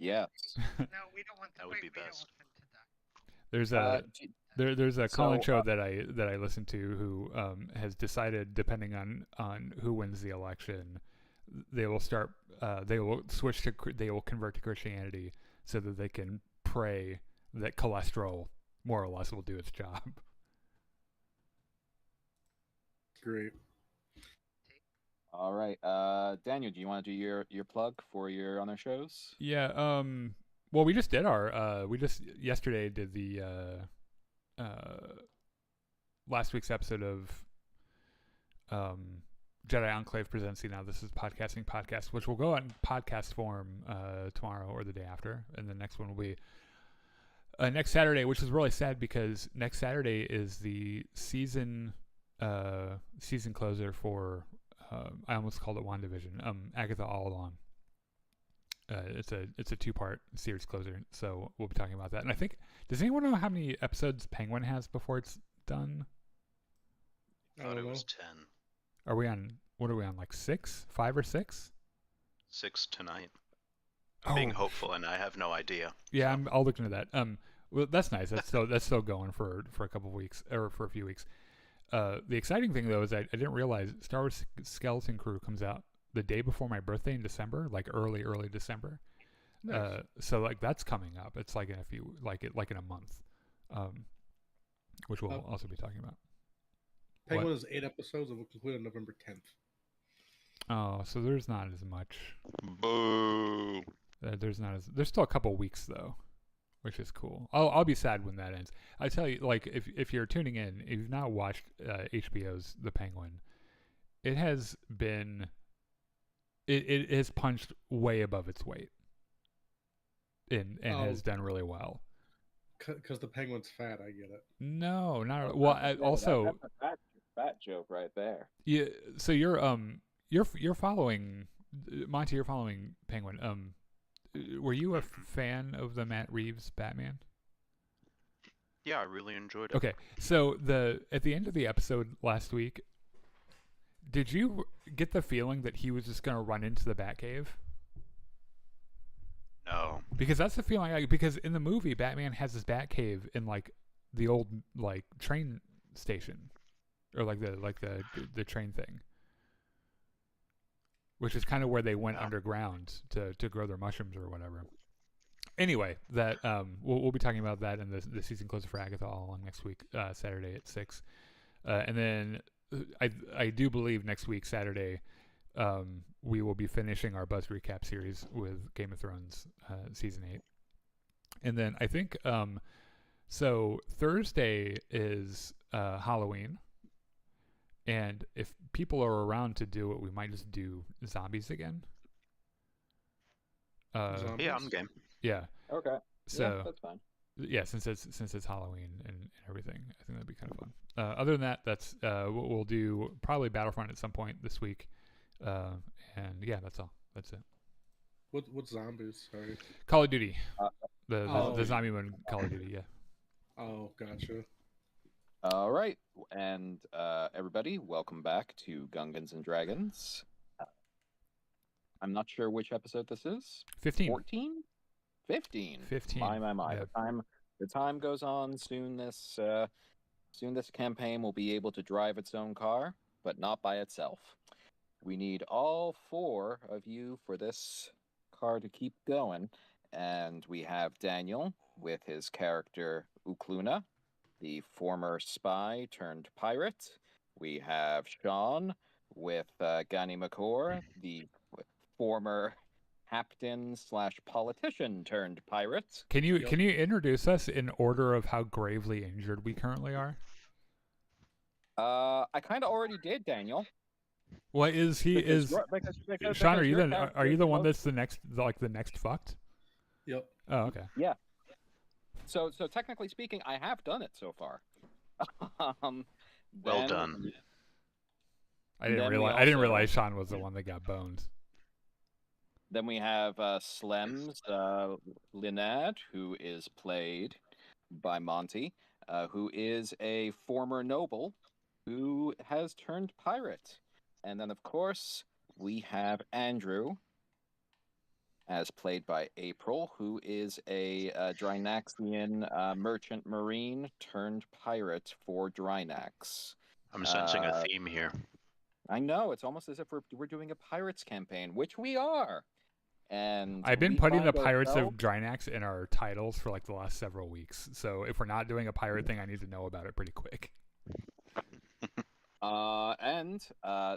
Yes. No, we don't want That would be best. There's a there's a call-in So, show that I listen to who has decided, depending on who wins the election, they will convert to Christianity so that they can pray that cholesterol more or less will do its job. Great. All right. Daniel, do you want to do your plug for your other shows? Yeah. Well, we just did our. Yesterday did the last week's episode of Jedi Enclave presents Now This is Podcasting Podcast, which will go on podcast form tomorrow or the day after, and the next one will be next Saturday, which is really sad because next Saturday is the season closer for I almost called it WandaVision. Agatha All Along. It's a 2-part series closer, so we'll be talking about that. And I think, does anyone know how many episodes Penguin has before it's done? I thought it was 10. Are we on? What are we on? Like 6, 5 or 6? 6 tonight. I'm being hopeful, and I have no idea. Yeah, I'll look into that. Well, that's nice. That's still going for a couple of weeks or for a few weeks. The exciting thing though is I didn't realize Star Wars Skeleton Crew comes out the day before my birthday in December, like early December. Nice. So like that's coming up. It's like in a few, like in a month, which we'll also be talking about. Penguin is 8 episodes and will conclude on November 10th. Oh, so there's not as much. Boo! There's still a couple weeks though, which is cool. I'll be sad when that ends. I tell you, like if you're tuning in, if you've not watched HBO's The Penguin, it has been. It has punched way above its weight, and has done really well. Because the Penguin's fat, I get it. No, not well. Also, that's a fat joke right there. yeah. So you're following Monty. You're following Penguin. Were you a fan of the Matt Reeves Batman? Yeah, I really enjoyed it. Okay, so at the end of the episode last week, did you get the feeling that he was just going to run into the Batcave? No. Because that's the feeling I. Because in the movie, Batman has his Batcave in like the old like train station, or like the train thing, which is kind of where they went underground to grow their mushrooms or whatever. Anyway, that we'll be talking about that in the season closer for Agatha All Along next week, Saturday at 6, and then I do believe next week Saturday. We will be finishing our Buzz recap series with Game of Thrones season 8, and then I think so Thursday is Halloween, and if people are around to do it, we might just do zombies again. Zombies? Yeah, I'm game. Yeah. Okay. So yeah, that's fine. yeah, since it's Halloween and everything, I think that'd be kind of fun. Other than that, that's we'll do probably Battlefront at some point this week. And yeah, that's all. That's it. What zombies? Sorry. Call of Duty. Oh. The zombie one, Call of Duty. Yeah. Oh, gotcha. All right, and everybody, welcome back to Gungans and Dragons. I'm not sure which episode this is. 15. 14? 15. 15. My. Yeah. The time goes on. Soon this campaign will be able to drive its own car, but not by itself. We need all 4 of you for this car to keep going, and we have Daniel with his character Ukluna, the former spy turned pirate. We have Sean with Gani McCor, the former captain / politician turned pirate. Can you introduce us in order of how gravely injured we currently are? I kind of already did, Daniel. What is he? Because Sean, are you your the character are you the is one most- that's the next fucked? Yep. Oh, okay. Yeah. So technically speaking, I have done it so far. Well done. I didn't Then we realize also- Sean was the one that got boned. Then we have Slems Lynette, who is played by Monty, who is a former noble who has turned pirate. And then, of course, we have Andrew, as played by April, who is a Drinaxian merchant marine turned pirate for Drinax. I'm sensing a theme here. I know, it's almost as if we're doing a pirates campaign, which we are. And I've been we putting the find Pirates of ourselves- Drinax in our titles for like the last several weeks. So if we're not doing a pirate thing, I need to know about it pretty quick.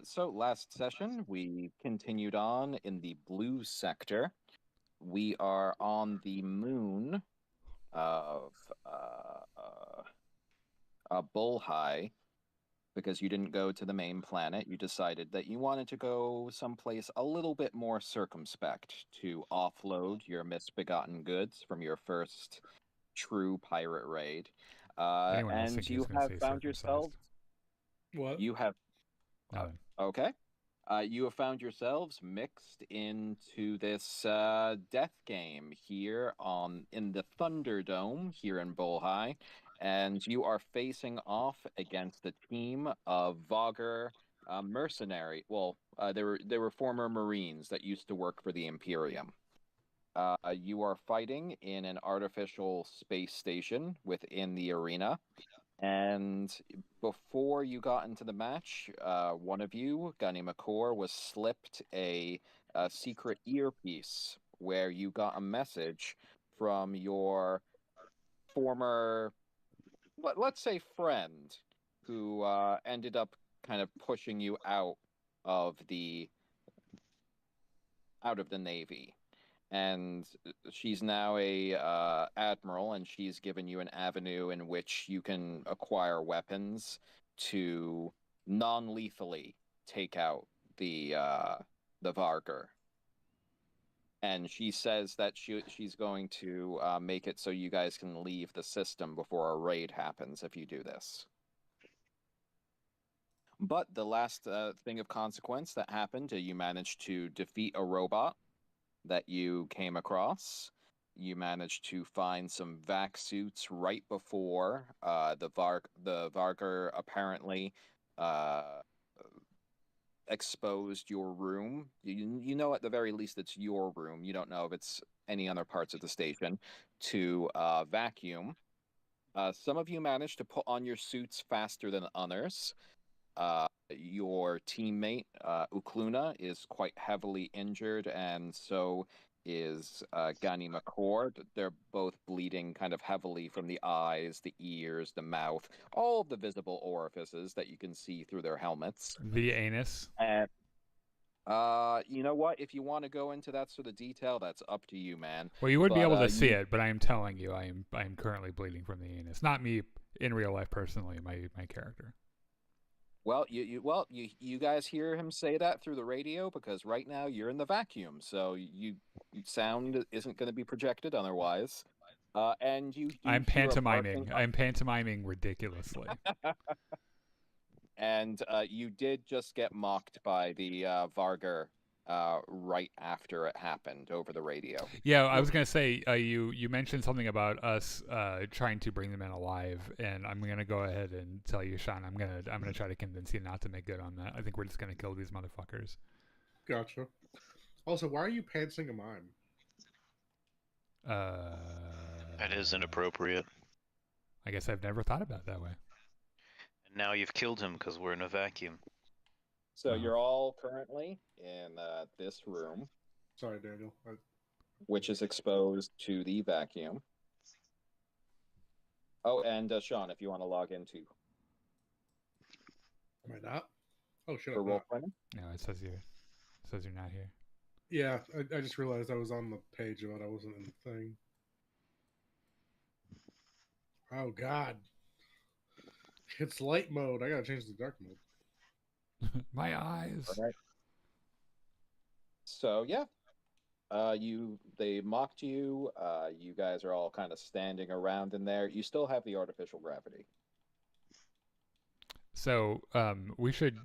So last session we continued on in the blue sector. We are on the moon of Bullhigh, because you didn't go to the main planet. You decided that you wanted to go someplace a little bit more circumspect to offload your misbegotten goods from your first true pirate raid. Anyone else And think he you was gonna have say found circumcised? yourselves. What? You have Nothing. okay. You have found yourselves mixed into this death game here in the Thunderdome here in Bullhigh, and you are facing off against a team of Vogger mercenary. Well, they were former Marines that used to work for the Imperium. You are fighting in an artificial space station within the arena. And before you got into the match, one of you, Gunny McCore, was slipped a secret earpiece where you got a message from your former, let's say, friend, who ended up kind of pushing you out of the Navy. And she's now a admiral, and she's given you an avenue in which you can acquire weapons to non-lethally take out the Vargur. And she says that she's going to make it so you guys can leave the system before a raid happens if you do this. But the last thing of consequence that happened, you managed to defeat a robot that you came across. You managed to find some vac suits right before the Vargur apparently exposed your room. You know at the very least it's your room. You don't know if it's any other parts of the station to vacuum. Some of you managed to put on your suits faster than others. Your teammate, Ukluna, is quite heavily injured, and so is Gani McCord. They're both bleeding kind of heavily from the eyes, the ears, the mouth, all of the visible orifices that you can see through their helmets. The anus. And you know what? If you want to go into that sort of detail, that's up to you, man. Well, you would be able to see it, but I am telling you, I am currently bleeding from the anus. Not me in real life personally, my character. Well, you guys hear him say that through the radio, because right now you're in the vacuum, so sound isn't going to be projected otherwise. And you I'm hear a pantomiming. barking- I'm pantomiming ridiculously. And you did just get mocked by the Vargur right after it happened over the radio. Yeah, I was gonna say you mentioned something about us trying to bring them in alive, and I'm gonna go ahead and tell you, Sean, I'm gonna try to convince you not to make good on that. I think we're just gonna kill these motherfuckers. Gotcha. Also, why are you pantsing a mime? That is inappropriate. I guess I've never thought about it that way. And now you've killed him because we're in a vacuum. So you're all currently in this room, Sorry, Daniel. which is exposed to the vacuum. Oh, and Sean, if you want to log into Am I not? Oh, shit. for I'm role not. playing. No, it says you're not here. Yeah, I just realized I was on the page, but I wasn't in the thing. Oh, God. It's light mode. I gotta change to dark mode. My eyes. All right. So yeah, they mocked you. You guys are all kind of standing around in there. You still have the artificial gravity. So we should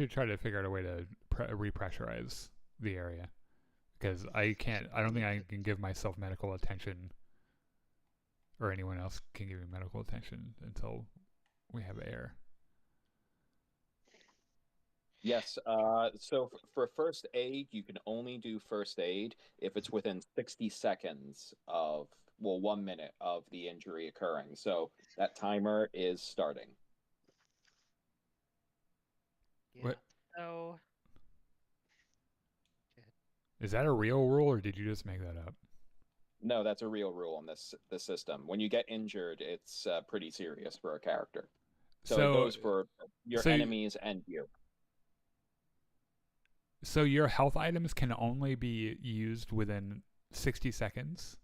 try to figure out a way to repressurize the area, because I don't think I can give myself medical attention, or anyone else can give me medical attention until we have air. Yes. So for first aid, you can only do first aid if it's within 60 seconds of, well, 1 minute of the injury occurring. So that timer is starting. Yeah. What? So Is that a real rule, or did you just make that up? No, that's a real rule in this system. When you get injured, it's pretty serious for a character. So it goes for your enemies and you. So your health items can only be used within 60 seconds?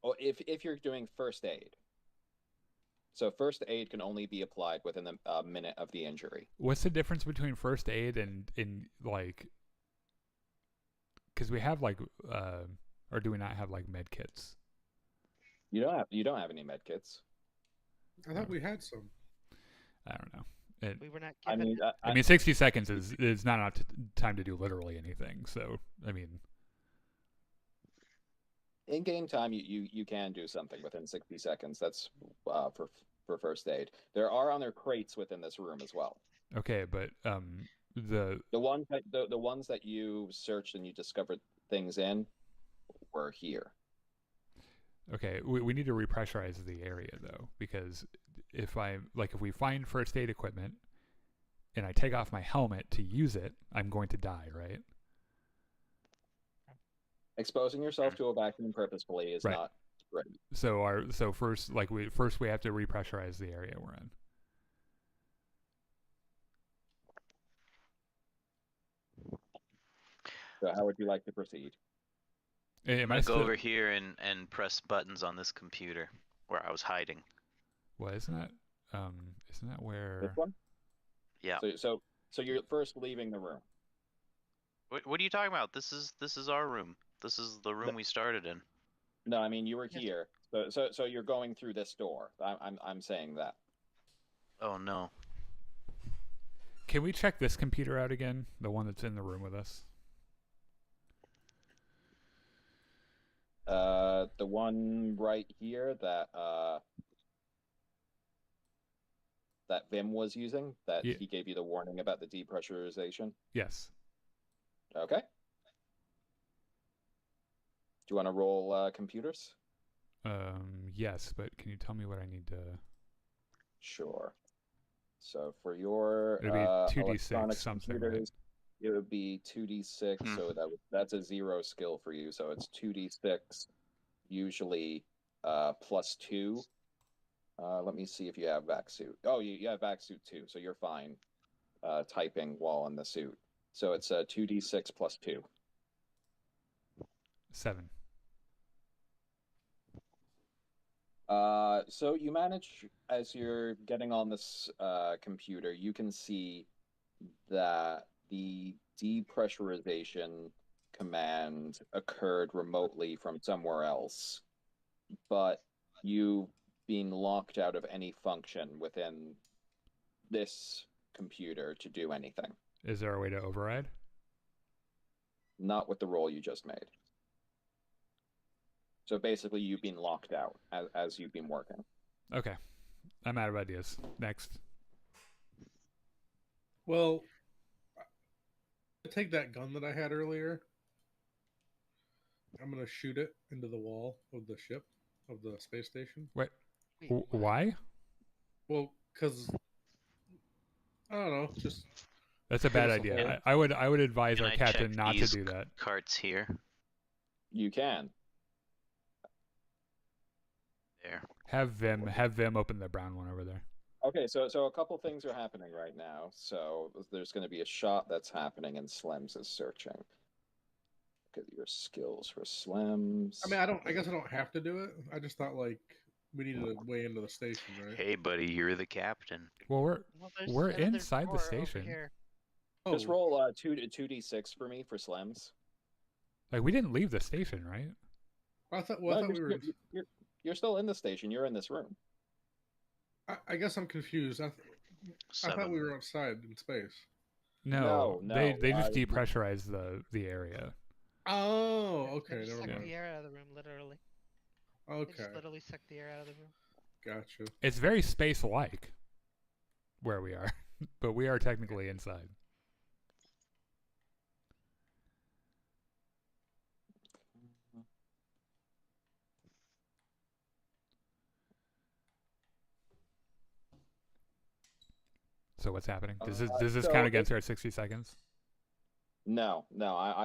Well, if you're doing first aid. So first aid can only be applied within a minute of the injury. What's the difference between first aid and like, because we have like, or do we not have like med kits? You don't have any med kits. I thought we had some. I don't know. we were not given. I mean, 60 seconds is not enough time to do literally anything. So, I mean, in game time, you can do something within 60 seconds. That's for first aid. There are other crates within this room as well. Okay, but the ones that you searched and you discovered things in were here. Okay, we need to repressurize the area though, because if we find first aid equipment and I take off my helmet to use it, I'm going to die, right? Exposing yourself to a vacuum purposefully is not great. So first we have to repressurize the area we're in. So how would you like to proceed? I'm gonna go over here and press buttons on this computer where I was hiding. Well, isn't that where? This one? Yeah. So you're first leaving the room. What are you talking about? This is our room. This is the room we started in. No, I mean you were here. So you're going through this door. I'm saying that. Oh no. Can we check this computer out again? The one that's in the room with us. The one right here that Vim was using, that he gave you the warning about the depressurization? Yes. Okay. Do you want to roll computers? Yes, but can you tell me what I need to... Sure. So for your it'd be 2d6 something, right? It would be 2d6, so that's a 0 skill for you. So it's 2d6, usually +2. Let me see if you have vac suit. Oh, you have vac suit too, so you're fine typing while in the suit. So it's 2d6 +2. 7. So you manage, as you're getting on this computer, you can see that the depressurization command occurred remotely from somewhere else, but you've been locked out of any function within this computer to do anything. Is there a way to override? Not with the roll you just made. So basically you've been locked out as you've been working. Okay. I'm out of ideas. Next. Well, take that gun that I had earlier. I'm going to shoot it into the wall of the ship, of the space station. Wait why? Well, because, I don't know, just... That's a bad idea. I would advise our captain not to do that. Carts here. You can. There. Have Vim open the brown one over there. Okay, so a couple things are happening right now. So there's going to be a shot that's happening, and Slims is searching. Look at your skills for Slims. I mean, I guess I don't have to do it. I just thought like we needed a way into the station, right? Hey, buddy, you're the captain. Well, we're inside the station. Just roll 2d6 for me for Slims. Like we didn't leave the station, right? I thought we were. You're still in the station. You're in this room. I guess I'm confused. I thought we were outside in space. No. They just depressurized the area. Oh, okay. Suck the air out of the room, literally. Okay. They just literally suck the air out of the room. Gotcha. It's very space-like where we are, but we are technically inside. So what's happening? Does this so count against our 60 seconds? No.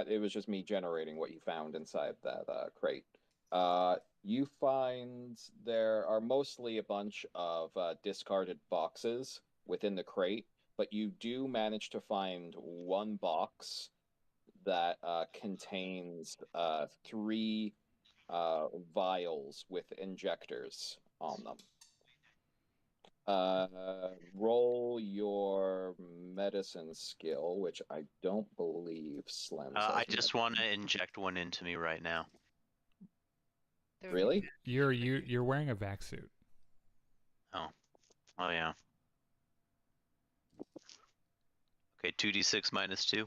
It was just me generating what you found inside that crate. You find there are mostly a bunch of discarded boxes within the crate, but you do manage to find one box that contains 3 vials with injectors on them. Roll your medicine skill, which I don't believe Slim says. I just want to inject one into me right now. Really? You're wearing a vac suit. Oh yeah. Okay, 2d6 minus 2.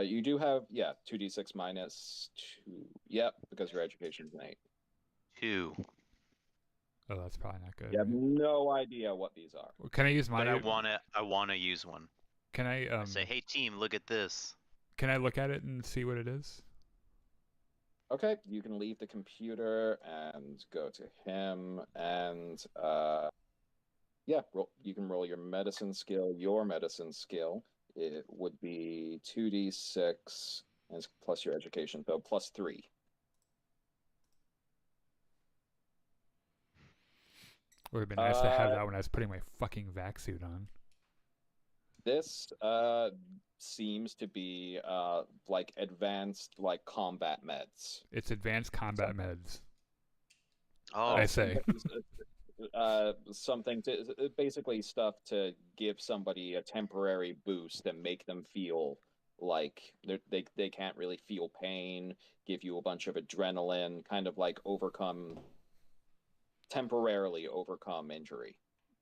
You do have 2d6 minus 2. Yep, because your education's an 8. 2. Oh, that's probably not good. You have no idea what these are. Well, can I use my? But I wanna use one. Can I say, hey team, look at this. Can I look at it and see what it is? Okay, you can leave the computer and go to him, and you can roll your medicine skill. Your medicine skill, it would be 2d6 and plus your education, so plus 3. Would have been nice to have that when I was putting my fucking vac suit on. This seems to be like advanced like combat meds. It's advanced combat meds. Oh, I say. Something to basically stuff to give somebody a temporary boost and make them feel like they can't really feel pain, give you a bunch of adrenaline, kind of like temporarily overcome injury.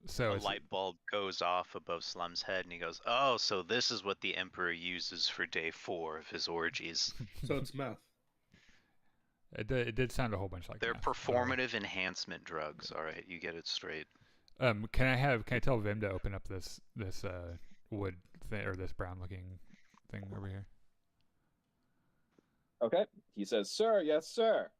So a light bulb goes off above Slum's head, and he goes, "Oh, so this is what the Emperor uses for day 4 of his orgies." So it's meth. It did sound a whole bunch like They're meth. performative enhancement drugs. All right, you get it straight. Can I tell Vim to open up this wood thing, or this brown looking thing over here? Okay. He says, "Sir, yes, sir."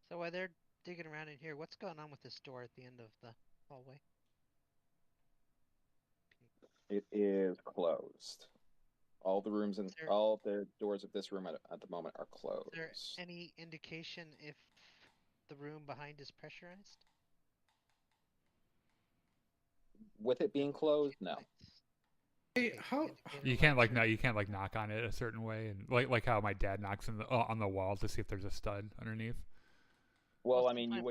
So while they're digging around in here, what's going on with this door at the end of the hallway? It is closed. All the rooms and all the doors of this room at the moment are closed. Is there any indication if the room behind is pressurized? With it being closed, no. Hey, how you can't knock on it a certain way, and like how my dad knocks on the wall to see if there's a stud underneath. Well, I mean, you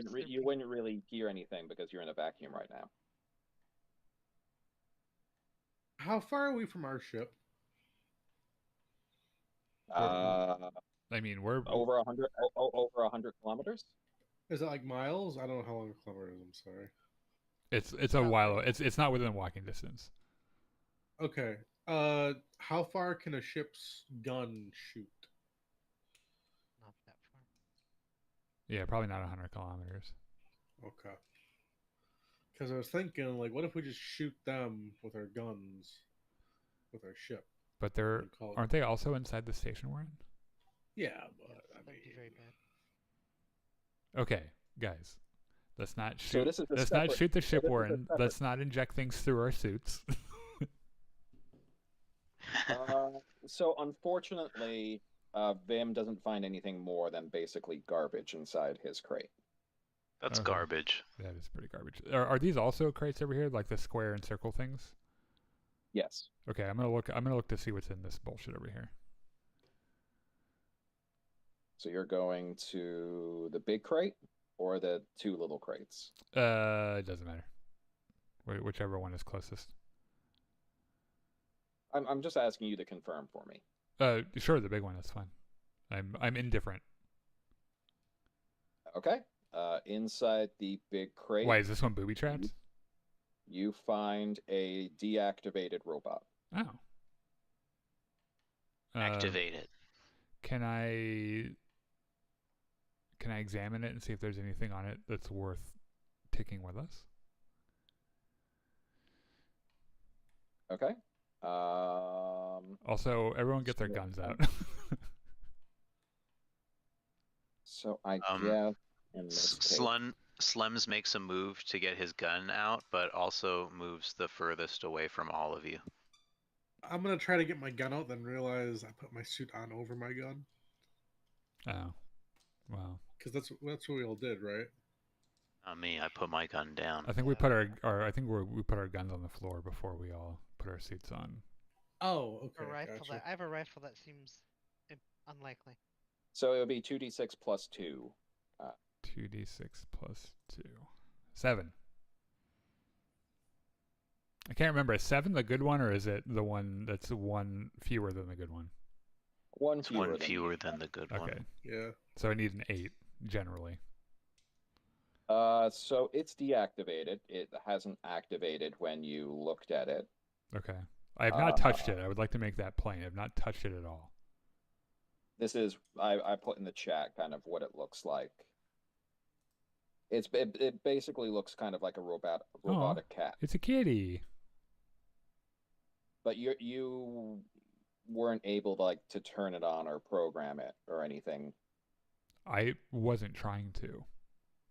wouldn't really hear anything because you're in a vacuum right now. How far are we from our ship? I mean, we're over 100 kilometers. Is it like miles? I don't know how long a kilometer is. I'm sorry. It's a while. It's not within walking distance. Okay. How far can a ship's gun shoot? Not that far. Yeah, probably not 100 kilometers. Okay. Because I was thinking, like, what if we just shoot them with our guns, with our ship? But aren't they also inside the station we're in? Yeah, but that'd be very bad. Okay, guys, let's not shoot. So this is let's not shoot the ship we're in. Let's not inject things through our suits. So unfortunately, Vim doesn't find anything more than basically garbage inside his crate. That's garbage. That is pretty garbage. Are these also crates over here, like the square and circle things? Yes. Okay, I'm gonna look to see what's in this bullshit over here. So you're going to the big crate or the 2 little crates? It doesn't matter. Whichever one is closest. I'm just asking you to confirm for me. Sure, the big one is fine. I'm indifferent. Okay. Inside the big crate. Why is this one booby trapped? You find a deactivated robot. Oh. Activate it. Can I examine it and see if there's anything on it that's worth taking with us? Okay. Also, everyone get their So, guns out. So I Um, guess in this case, Slems makes a move to get his gun out, but also moves the furthest away from all of you. I'm gonna try to get my gun out, then realize I put my suit on over my gun Oh, wow. because that's what we all did, right? Not me. I put my gun down. I think we put we put our guns on the floor before we all put our suits on. Oh, A okay, rifle gotcha. that I have a rifle that seems unlikely. so it would be 2d6 plus 2. 2d6 plus 2. 7. I can't remember. Is 7 the good one, or is it the one that's one fewer than the good one? One It's fewer. one than fewer you. than the good one. Okay. Yeah. So I need an 8, generally. So it's deactivated. It hasn't activated when you looked at it. Okay. I have not touched it. I would like to make that plain. I have not touched it at all. This is I put in the chat kind of what it looks like. It basically looks kind of like a robotic cat, It's a kitty. but you weren't able to turn it on or program it or anything. I wasn't trying to.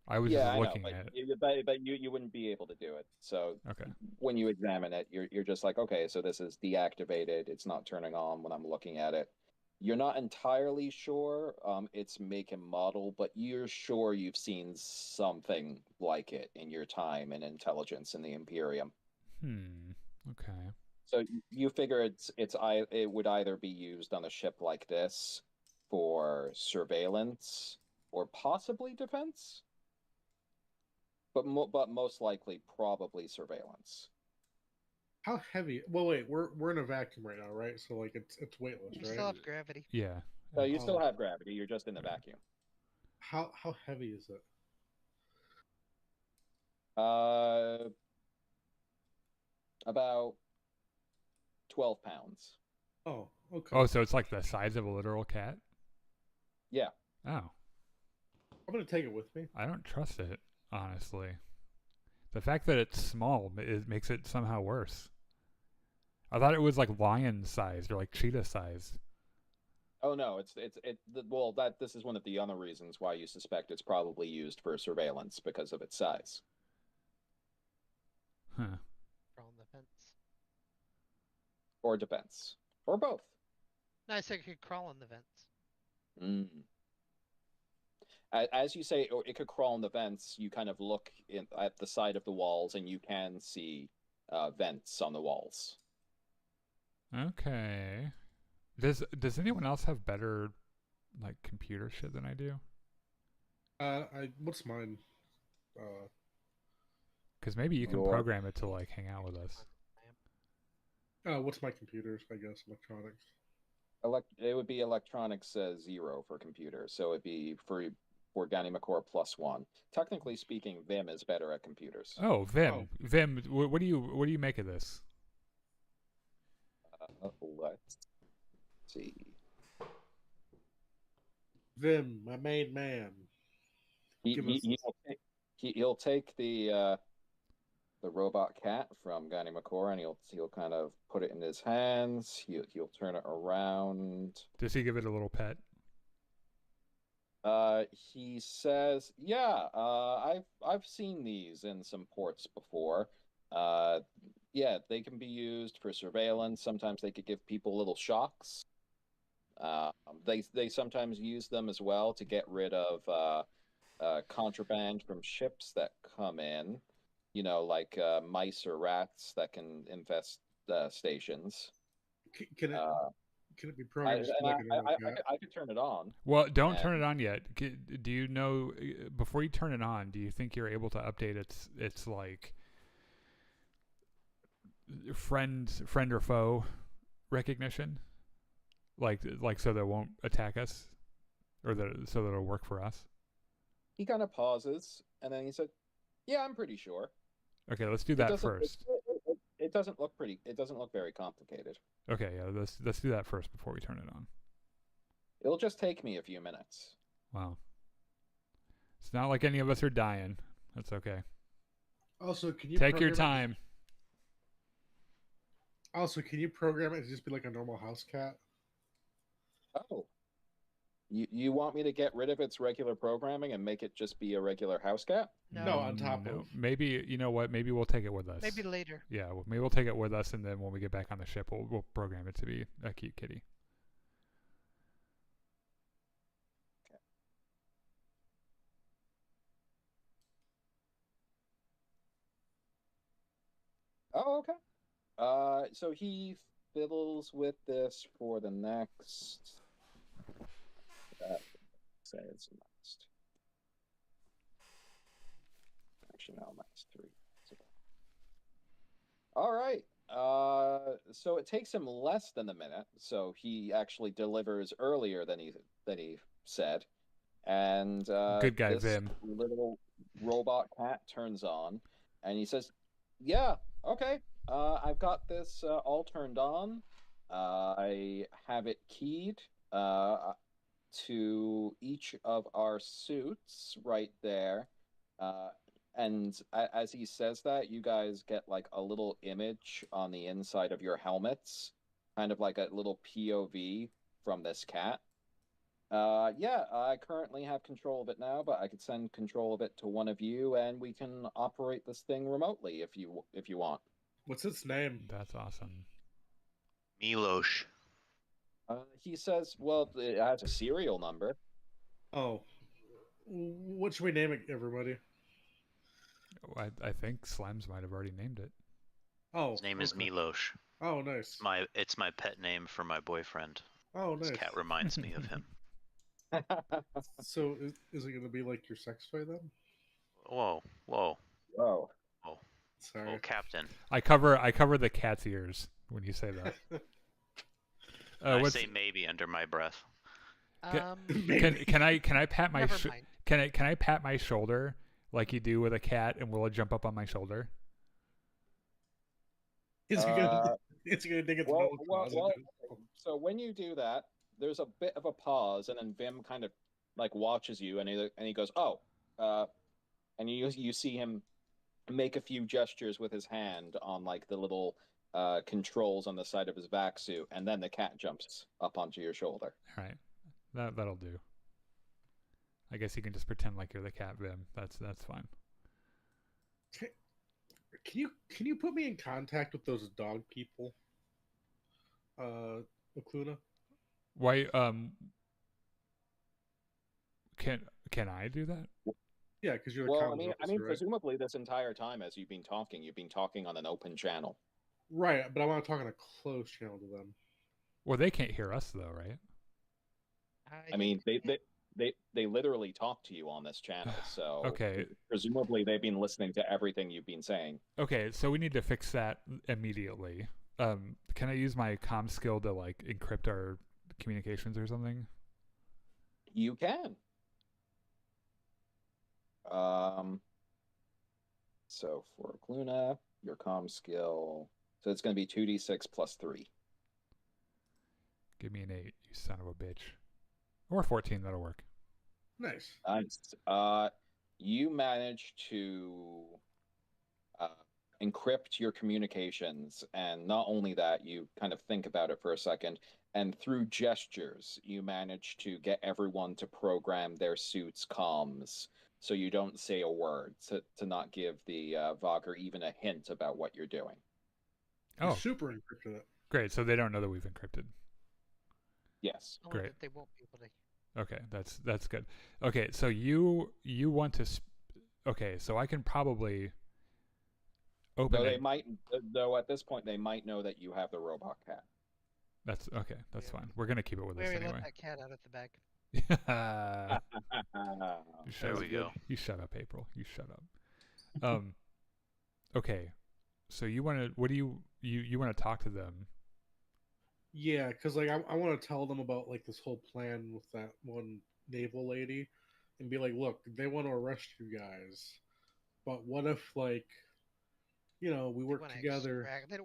I was Yeah, just I know, looking but, at it. but you wouldn't be able to do it. So Okay. when you examine it, you're just like, okay, so this is deactivated. It's not turning on when I'm looking at it. You're not entirely sure its make and model, but you're sure you've seen something like it in your time in intelligence in the Imperium. Okay. So you figure it would either be used on a ship like this for surveillance or possibly defense, but most likely probably surveillance. How heavy? Well, wait, we're in a vacuum right now, right? So like it's weightless, You right? still have gravity. Yeah. So you still Oh. have gravity. You're just in the vacuum. How heavy is it? About 12 pounds. Oh, okay. Oh, so it's like the size of a literal cat? Yeah. Oh. I'm gonna take it with me. I don't trust it, honestly. The fact that it's small makes it somehow worse. I thought it was like lion sized or like cheetah sized. Oh no, this is one of the other reasons why you suspect it's probably used for surveillance because of its size. Huh. Crawl on the fence. Or defense. Or both. No, I said it could crawl on the vents. As you say, or it could crawl in the vents, you kind of look at the side of the walls and you can see vents on the walls. Okay. Does anyone else have better like computer shit than I do? What's mine? Because maybe you can program it to like hang out with us. What's my computers? I guess electronics. It would be electronics 0 for computers, so it'd be for Ganymacor +1. Technically speaking, Vim is better at computers. Oh, Vim. Vim. What do you make of this? Let's see. Vim, my main man. He'll take the robot cat from Ganymacor and he'll kind of put it in his hands. He'll turn it around. Does he give it a little pet? He says, "Yeah, I've seen these in some ports before. Yeah, they can be used for surveillance. Sometimes they could give people little shocks. They sometimes use them as well to get rid of contraband from ships that come in. You know, like mice or rats that can infest stations." Can it be programmed? I could turn it on. Well, don't turn it on yet. Do you know before you turn it on? Do you think you're able to update its like friend or foe recognition, like so that it won't attack us, or so that it'll work for us? He kind of pauses and then he said, "Yeah, I'm pretty sure." Okay, let's do that first. It doesn't look pretty. It doesn't look very complicated. Okay, yeah, let's do that first before we turn it on. It'll just take me a few minutes. Wow. It's not like any of us are dying. That's okay. Also, can you take your time? Also, can you program it to just be like a normal house cat? Oh. You want me to get rid of its regular programming and make it just be a regular house cat? No, on top No. of. Maybe, you know what? Maybe we'll take it with us. Maybe later. Yeah, well, maybe we'll take it with us, and then when we get back on the ship, we'll program it to be a cute kitty. Oh, okay. So he fiddles with this for the next. Say it's next. Actually, no, -3. All right. So it takes him less than a minute. So he actually delivers earlier than he said, and Good guy, this Vim. little robot cat turns on, and he says, "Yeah, okay. I've got this all turned on. I have it keyed to each of our suits right there." And as he says that, you guys get like a little image on the inside of your helmets, kind of like a little POV from this cat. Yeah, I currently have control of it now, but I could send control of it to one of you, and we can operate this thing remotely if you want. What's its name? That's awesome. Milosh. He says, well, it has a serial number. Oh, what should we name it, everybody? I think Slems might have already named it. Oh, His name is okay. Milosh. Oh, nice. It's my pet name for my boyfriend. Oh, This nice. cat reminds me of him. So is it going to be like your sex toy then? Whoa. Whoa. Sorry. Oh, Captain. I cover the cat's ears when you say that. I say maybe under my breath. Can I pat my Never mind. can I pat my shoulder like you do with a cat, and will it jump up on my shoulder? Is he gonna dig its nose? Well, so when you do that, there's a bit of a pause, and then Vim kind of like watches you, and he goes, "Oh," and you see him make a few gestures with his hand on like the little controls on the side of his vac suit, and then the cat jumps up onto your shoulder. All right, that'll do. I guess you can just pretend like you're the cat, Vim. That's fine. Can you put me in contact with those dog people? Okluna? Why? Can I do that? Yeah, because you're the Well, comms officer, right? presumably this entire time as you've been talking on an open channel. Right, but I want to talk on a closed channel to them. Well, they can't hear us though, right? I mean, they literally talk to you on this channel, so Okay. Presumably they've been listening to everything you've been saying. Okay, so we need to fix that immediately. Can I use my comm skill to like encrypt our communications or something? You can. So for Gluna, your comm skill, so it's going to be 2d6 plus 3. Give me an 8, you son of a bitch. Or 14, that'll work. Nice. Nice. You manage to encrypt your communications, and not only that, you kind of think about it for a second, and through gestures, you manage to get everyone to program their suits' comms, so you don't say a word, to not give the Vogger even a hint about what you're doing. You Oh, super encrypted it. great. So they don't know that we've encrypted. Yes. Only Great. that they won't be able to. Okay, that's good. Okay, so you want to. Okay, so I can probably open Though it. they might, though at this point they might know that you have the robot cat. That's okay. That's Yeah. fine. We're gonna keep it with We us already anyway. let that cat out at the back. You shut There up. we go. You shut up, April. You shut up. Okay. So you want to? What do you want to talk to them? Yeah, because like I want to tell them about like this whole plan with that one naval lady, and be like, look, they want to arrest you guys, but what if like, we They work wanna together? extract- They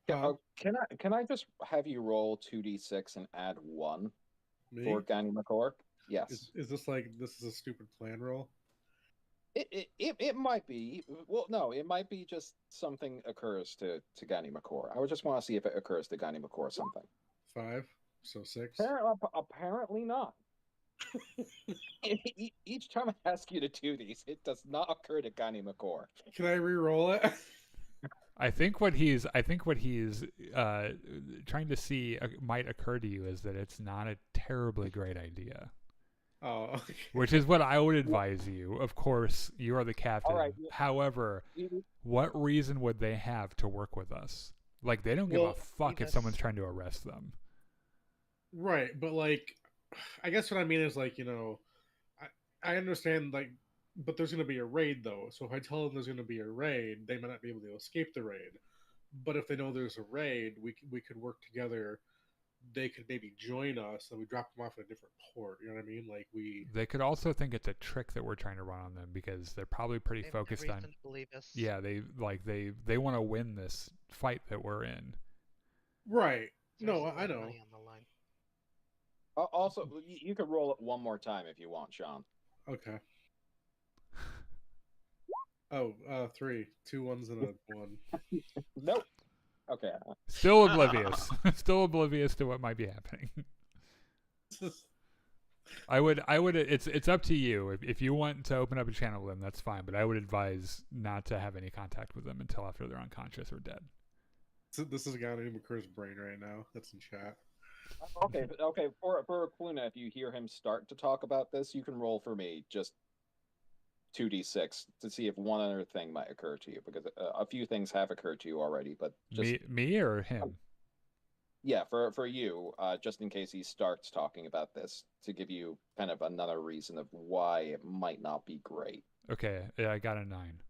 don't. Can I just have you roll 2d6 and add 1 Me? for Gani McCord? Yes. Is this like this is a stupid plan roll? It might be. Well, no, it might be just something occurs to Gani McCore. I would just want to see if it occurs to Gani McCore something. 5, so 6. Apparently not. Each time I ask you to do these, it does not occur to Gani McCore. Can I re-roll it? I think what he's trying to see might occur to you is that it's not a terribly great idea. Oh, okay. Which is what I would advise you. Of course, you are the captain. All right. However, what reason would they have to work with us? Like, they don't give a fuck if someone's trying to arrest them. Right, but like, I guess what I mean is like, I understand like, but there's going to be a raid though. So if I tell them there's going to be a raid, they might not be able to escape the raid. But if they know there's a raid, we could work together. They could maybe join us, and we drop them off at a different port. You know what I mean? Like They could also think it's a trick that we're trying to run on them because they're probably pretty They have no focused on. reason to believe us. Yeah, they want to win this fight that we're in. Right. There's No, a lot I of know. money on the line. Also, you can roll it one more time if you want, Sean. Okay. Oh, 3, 2 ones and a 1. Nope. Okay. Still oblivious. Still oblivious to what might be happening. I would. It's up to you. If you want to open up a channel with them, that's fine. But I would advise not to have any contact with them until after they're unconscious or dead. This is Gani McCur's brain right now. That's in chat. Okay. For Kluna, if you hear him start to talk about this, you can roll for me just 2d6 to see if one other thing might occur to you, because a few things have occurred to you already. But just me or him? Yeah, for you, just in case he starts talking about this, to give you kind of another reason of why it might not be great. Okay, yeah, I got a 9.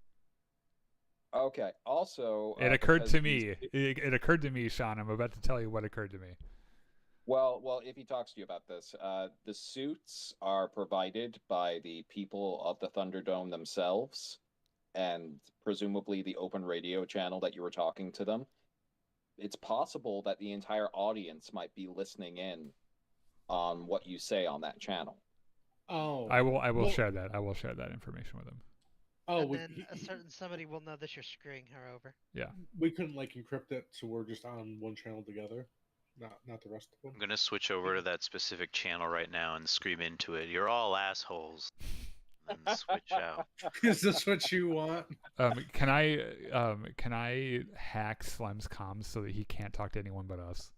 Okay. Also, It occurred to me. It occurred to me, Sean. I'm about to tell you what occurred to me. Well, if he talks to you about this, the suits are provided by the people of the Thunderdome themselves, and presumably the open radio channel that you were talking to them. It's possible that the entire audience might be listening in on what you say on that channel. Oh, I will share that. I will share that information with him. Oh, And then a certain somebody will know that you're screwing her over. Yeah. we couldn't like encrypt it, so we're just on one channel together, not the rest of I'm them. gonna switch over to that specific channel right now and scream into it. You're all assholes. And then switch out. Is this what you want? Can I hack Slem's comms so that he can't talk to anyone but us?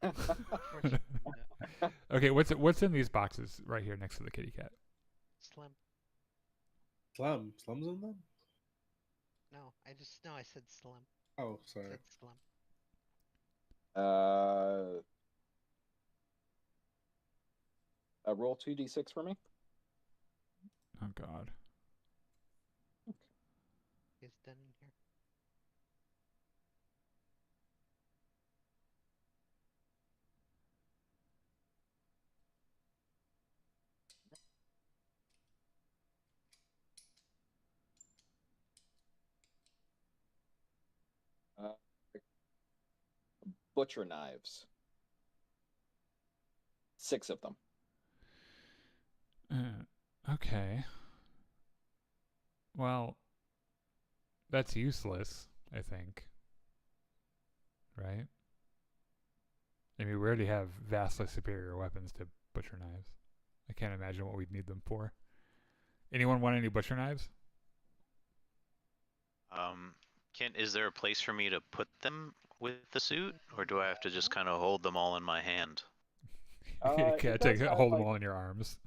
Unfortunately, no. Okay, what's in these boxes right here next to the kitty cat? Slim. Slum's in them? No, I said slim. Oh, I sorry. said slim. Roll 2d6 for me. Oh God. He's done in here. Butcher knives. 6 of them. Okay. Well, that's useless, I think. Right? I mean, we already have vastly superior weapons to butcher knives. I can't imagine what we'd need them for. Anyone want any butcher knives? Is there a place for me to put them with the suit, or do I have to just kind of hold them all in my hand? You can't does have, hold them all in your arms.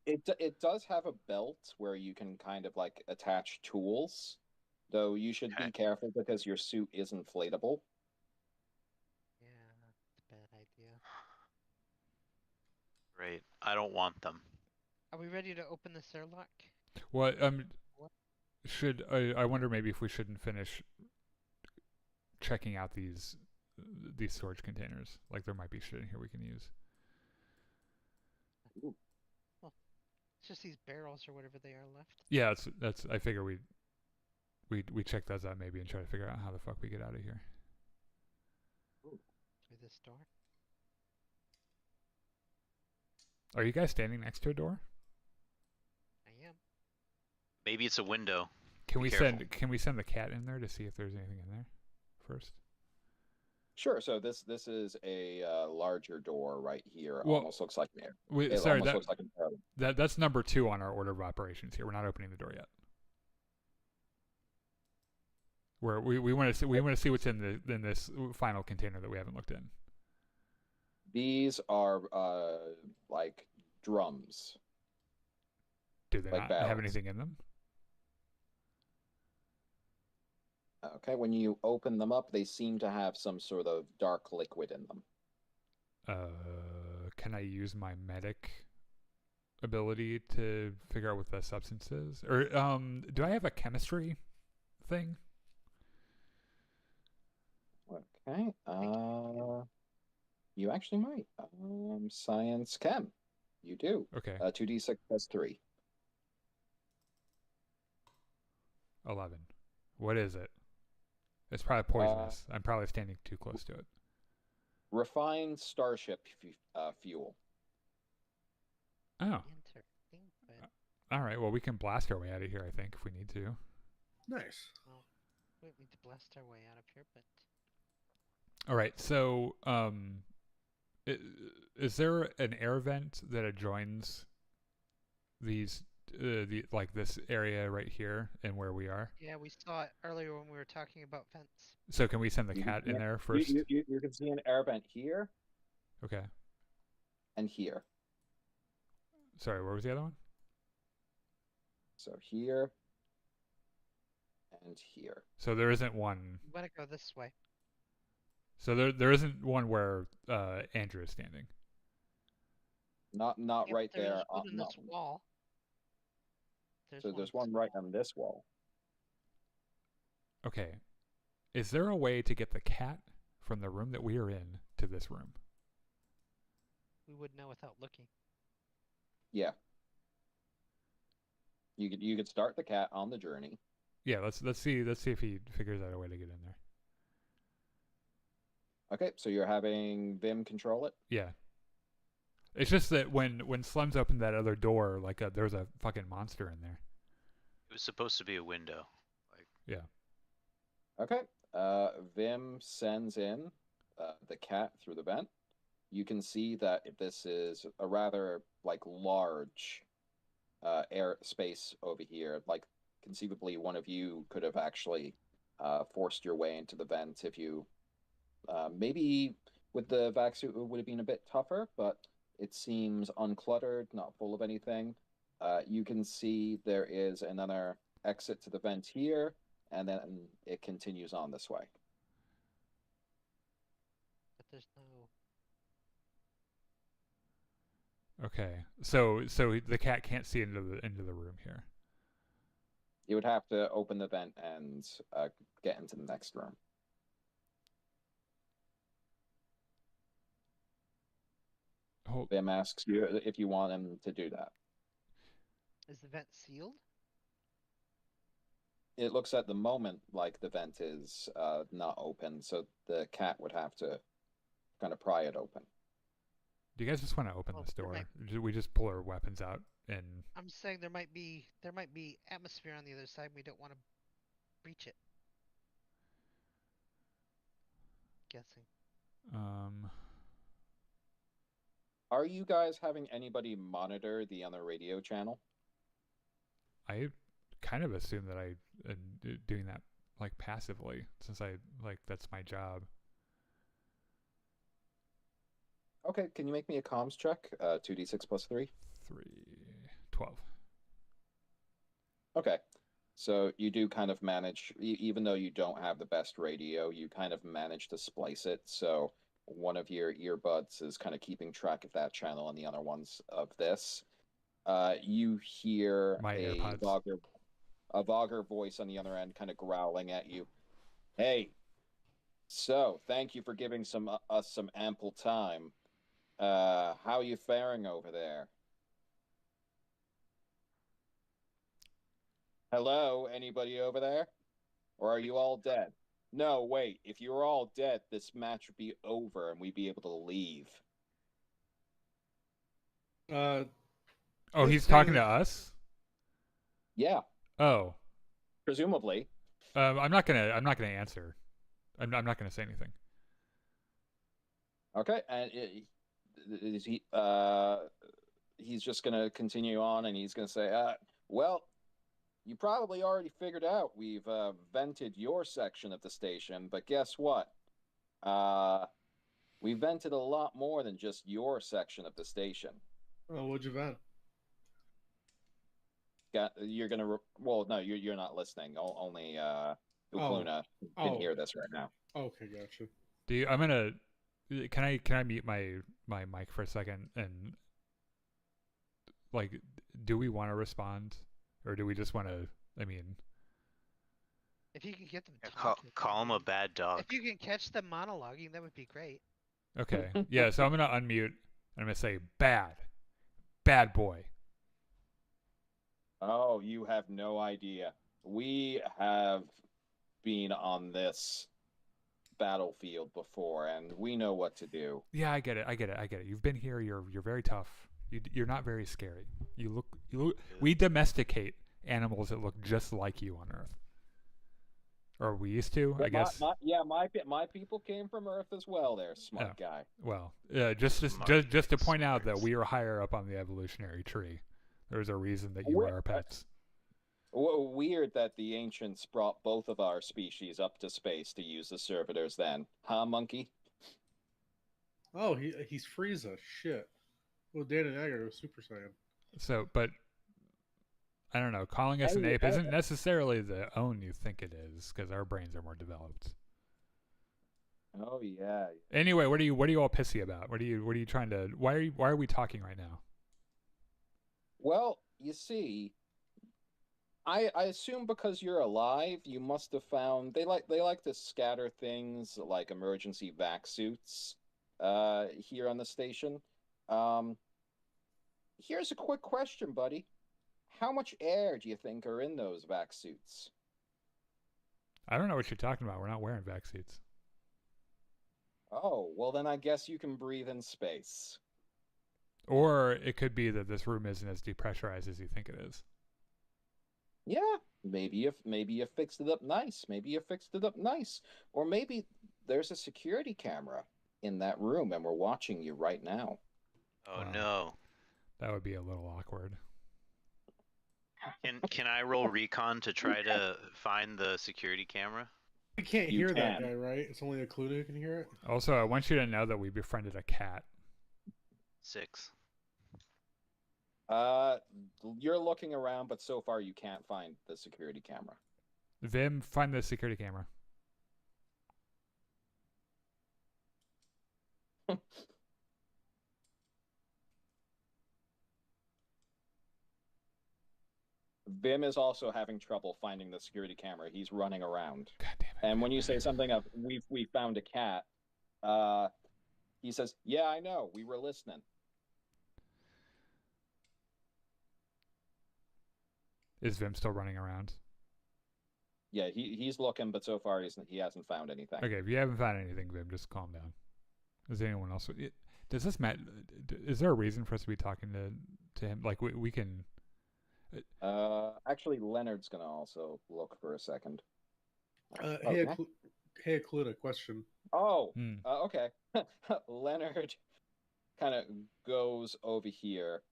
It does have a belt where you can kind of like attach tools, though you should be careful because your suit is inflatable. Yeah, that's a bad idea. Great. I don't want them. Are we ready to open this airlock? Well, What? I wonder maybe if we shouldn't finish checking out these storage containers. Like there might be shit in here we can use. Ooh. Well, it's just these barrels or whatever they are left. Yeah, that's. I figure we check those out maybe and try to figure out how the fuck we get out of here. Through this door. Are you guys standing next to a door? I am. Maybe it's a window. Can Be we careful. send the cat in there to see if there's anything in there first? Sure. So this is a larger door right here. Well, Almost looks like an air. Wait, It sorry, almost looks like an air. that's number 2 on our order of operations here. We're not opening the door yet. Where we want to see what's in this final container that we haven't looked in. These are like drums. Do they like not barrels. have anything in them? Okay, when you open them up, they seem to have some sort of dark liquid in them. Can I use my medic ability to figure out what the substance is? Or do I have a chemistry thing? Okay. You actually might. Science chem. You do. Okay. 2d6 plus 3. 11. What is it? It's probably poisonous. I'm probably standing too close to it. Refined starship fuel. Oh. Interesting, but All right. Well, we can blast our way out of here, I think, if we need to. Nice. we don't need to blast our way out of here. But All right. So, is there an air vent that adjoins these, like this area right here and where we are? yeah, we saw it earlier when we were talking about vents. So, can we send the You cat can- in there first? You can see an air vent here Okay. and here. Sorry, where was the other one? So here and here. So there isn't one. We want to go this way. So there isn't one where Andrew is standing. Not Yeah, right but there's there. one in no. this wall. So there's in one this right wall. on this wall. Okay. Is there a way to get the cat from the room that we are in to this room? We would know without looking. Yeah. You could start the cat on the journey. Yeah, let's see if he figures out a way to get in there. Okay, so you're having Vim control it. Yeah. It's just that when Slums opened that other door, like there's a fucking monster in there. It was supposed to be a window. Yeah. Okay. Vim sends in the cat through the vent. You can see that this is a rather like large air space over here. Like conceivably, one of you could have actually forced your way into the vent if you maybe with the vac suit it would have been a bit tougher, but it seems uncluttered, not full of anything. You can see there is another exit to the vent here, and then it continues on this way. But there's no. Okay. So the cat can't see into the room here. You would have to open the vent and get into the next room. Hold. Vim asks you if you want him to do that. Is the vent sealed? It looks at the moment like the vent is not open, so the cat would have to kind of pry it open. Do you guys just want to open Well, this there door? might- Do we just pull our weapons out and I'm saying there might be atmosphere on the other side. We don't want to breach it. Guessing. Are you guys having anybody monitor the other radio channel? I kind of assume that I am doing that like passively, since that's my job. Okay, can you make me a comms check? 2d6 plus 3. 12. Okay, so you do kind of manage, even though you don't have the best radio, you kind of manage to splice it. So one of your earbuds is kind of keeping track of that channel and the other ones of this. You hear My AirPods. a Vogger voice on the other end kind of growling at you. Hey, so thank you for giving us some ample time. How are you faring over there? Hello, anybody over there? Or are you all dead? No, wait, if you were all dead, this match would be over and we'd be able to leave. Oh, he's talking to us? Yeah. Oh, presumably. I'm not gonna answer. I'm not gonna say anything. Okay, and is he? He's just gonna continue on, and he's gonna say, "Well, you probably already figured out we've vented your section of the station, but guess what? We vented a lot more than just your section of the station. Oh, what'd you vent? You're gonna. Well, no, you're not listening. Only Ukluna can Oh. hear this right now. Okay, gotcha. Do you? I'm gonna. Can I mute my mic for a second and like, do we want to respond or do we just want to? I mean, If you can get them Call, talking, call him a bad dog. if you can catch them monologuing, that would be great. okay, yeah. So I'm gonna unmute and I'm gonna say bad boy. Oh, you have no idea. We have been on this battlefield before, and we know what to do. Yeah, I get it. You've been here. You're very tough. You're not very scary. You look. We domesticate animals that look just like you on Earth. Or we used to, I guess. My people came from Earth as well. There, smart guy. Well, just to point out that we are higher up on the evolutionary tree. There's a reason that you are our pets. Weird that the ancients brought both of our species up to space to use the servitors then. Huh, monkey? Oh, he's Frieza. Shit. Well, Dan and Agger are Super Saiyan. So, but I don't know. Calling us an ape isn't necessarily the own you think it is, because our brains are more developed. Oh yeah. Anyway, what are you all pissy about? What are you trying to? Why are we talking right now? Well, you see, I assume because you're alive, you must have found they like to scatter things like emergency vac suits here on the station. Here's a quick question, buddy. How much air do you think are in those vac suits? I don't know what you're talking about. We're not wearing vac suits. Oh, well then I guess you can breathe in space. Or it could be that this room isn't as depressurized as you think it is. Yeah, maybe you fixed it up nice. Or maybe there's a security camera in that room and we're watching you right now. Oh no. That would be a little awkward. Can I roll recon to try to find the security camera? You can't hear that guy, right? It's only a Cluna who can hear it. Also, I want you to know that we befriended a cat. 6. You're looking around, but so far you can't find the security camera. Vim, find the security camera. Vim is also having trouble finding the security camera. He's running around. God damn it. And when you say something of we found a cat, he says, "Yeah, I know. We were listening." Is Vim still running around? Yeah, he's looking, but so far he hasn't found anything. Okay, if you haven't found anything, Vim, just calm down. Is anyone else? Does this matter? Is there a reason for us to be talking to him? Like we can. Actually, Leonard's gonna also look for a second. Hey, Cluna, question. Oh, okay. Leonard kind of goes over here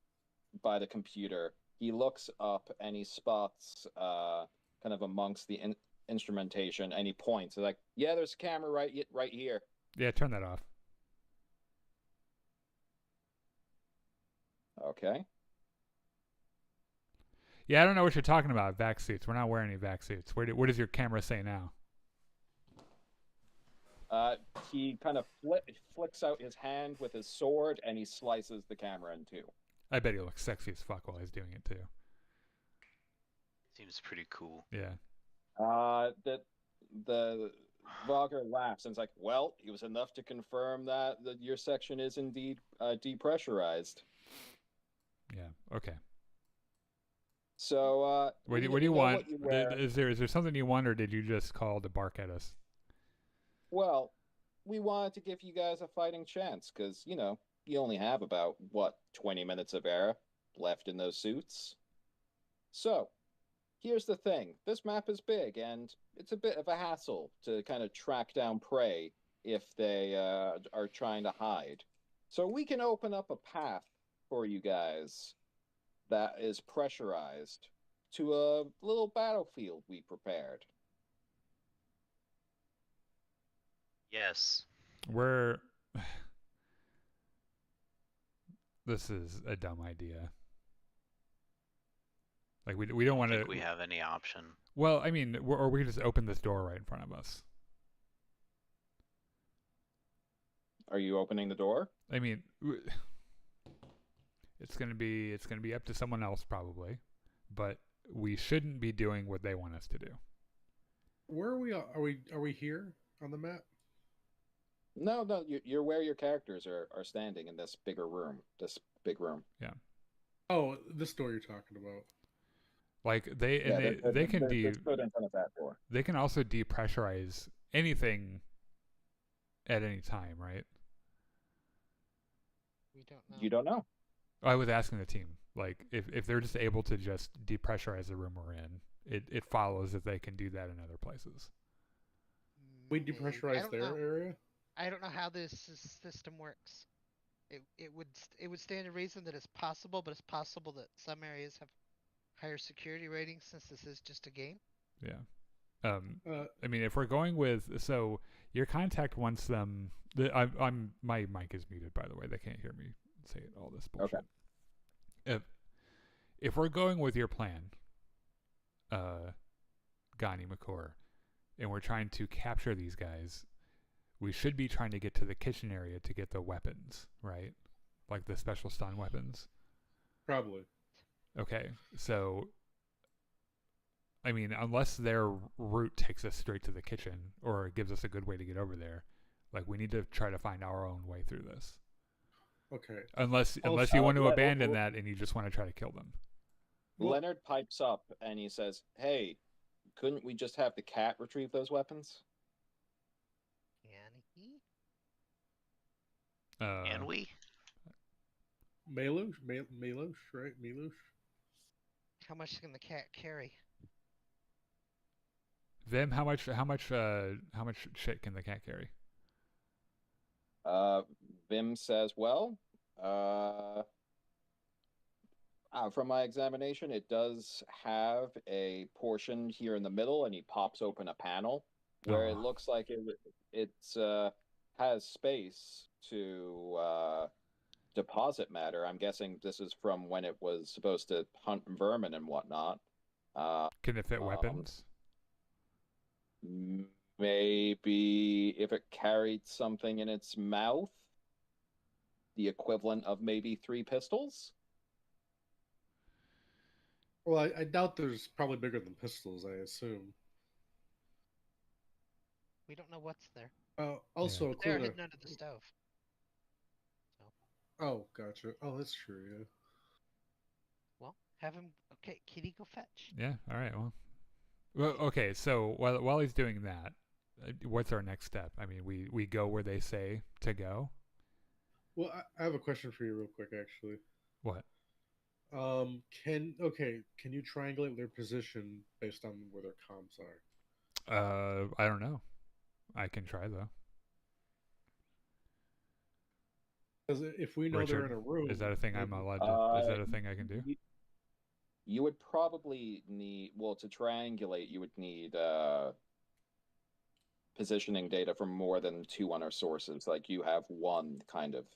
by the computer. He looks up and he spots kind of amongst the instrumentation, and he points. He's like, "Yeah, there's a camera right here." Yeah, turn that off. Okay. Yeah, I don't know what you're talking about. Vac suits. We're not wearing any vac suits. What does your camera say now? He kind of flicks out his hand with his sword, and he slices the camera in two. I bet he looks sexy as fuck while he's doing it too. Seems pretty cool. Yeah. The Vlogger laughs and is like, "Well, it was enough to confirm that your section is indeed depressurized." Yeah. Okay. So, what do you want? Is there something you want, or did you just call to bark at us? Well, we wanted to give you guys a fighting chance, because, you only have about, 20 minutes of air left in those suits. So, here's the thing. This map is big, and it's a bit of a hassle to kind of track down prey if they are trying to hide. So we can open up a path for you guys that is pressurized to a little battlefield we prepared. Yes. We're. This is a dumb idea. Like we don't want to. think we have any option. Well, I mean, or we could just open this door right in front of us. Are you opening the door? I mean, it's gonna be up to someone else probably, but we shouldn't be doing what they want us to do. Where are we? Are we here on the map? No, you're where your characters are standing in this bigger room, this big room. Yeah. Oh, this door you're talking about. Like they can they're stood in front of that door. They can also depressurize anything at any time, right? We don't know. You don't know. I was asking the team, like if they're just able to just depressurize the room we're in, it follows that they can do that in other places. We Maybe. I depressurize don't their know. area. I don't know how this system works. It would stand to reason that it's possible, but it's possible that some areas have higher security ratings since this is just a game. Yeah. I mean, if we're going with, so your contact wants them. My mic is muted, by the way. They can't hear me say all this bullshit. Okay. If we're going with your plan, Gani McCore, and we're trying to capture these guys, we should be trying to get to the kitchen area to get the weapons, right? Like the special stun weapons. Probably. Okay, so I mean, unless their route takes us straight to the kitchen or gives us a good way to get over there, like we need to try to find our own way through this. Okay. Unless you want to abandon that and you just want to try to kill them. Leonard pipes up and he says, "Hey, couldn't we just have the cat retrieve those weapons?" Can we? Melush, right? Melush. How much can the cat carry? Vim, how much shit can the cat carry? Vim says, "Well, from my examination, it does have a portion here in the middle, and he pops open a panel where it looks like it has space to deposit matter. I'm guessing this is from when it was supposed to hunt vermin and whatnot. Can it fit weapons? Maybe if it carried something in its mouth, the equivalent of maybe 3 pistols." Well, I doubt there's probably bigger than pistols. I assume. We don't know what's there. Also, They're clear. hidden under the stove. Oh, gotcha. Oh, that's true. Yeah. Well, have him. Okay, Kitty, go fetch. Yeah. All right. Well, okay. So while he's doing that, what's our next step? I mean, we go where they say to go. Well, I have a question for you, real quick, actually. What? Can you triangulate their position based on where their comms are? I don't know. I can try though. Because if we know Richard, they're in a room, is that a thing I'm allowed to? Is that a thing I can do? You would probably need, well, to triangulate, you would need positioning data from more than 2 other sources. Like you have one kind of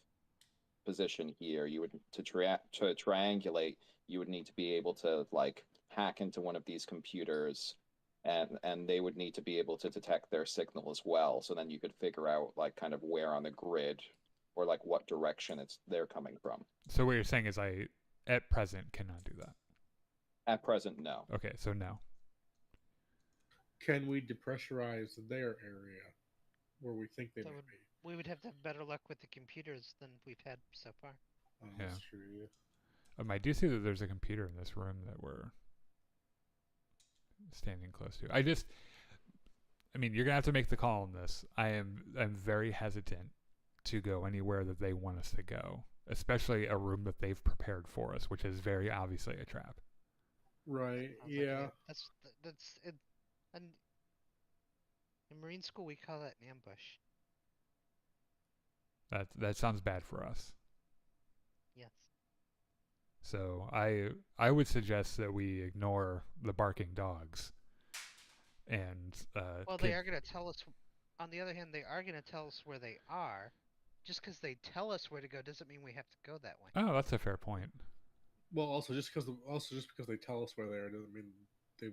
position here. You would to triangulate, you would need to be able to like hack into one of these computers, and they would need to be able to detect their signal as well. So then you could figure out like kind of where on the grid or like what direction they're coming from. So what you're saying is I at present cannot do that. At present, no. Okay, so no. Can we depressurize their area where we think they may be? We would have to have better luck with the computers than we've had so far. Oh, Yeah. that's true. Yeah. I do see that there's a computer in this room that we're standing close to. I mean, you're gonna have to make the call on this. I'm very hesitant to go anywhere that they want us to go, especially a room that they've prepared for us, which is very obviously a trap. Right. Sounds like Yeah. that's it. And in Marine school, we call that an ambush. That sounds bad for us. Yes. So I would suggest that we ignore the barking dogs. And Well, they are going to tell us. On the other hand, they are going to tell us where they are. Just because they tell us where to go doesn't mean we have to go that way. Oh, that's a fair point. Well, also just because they tell us where they are doesn't mean that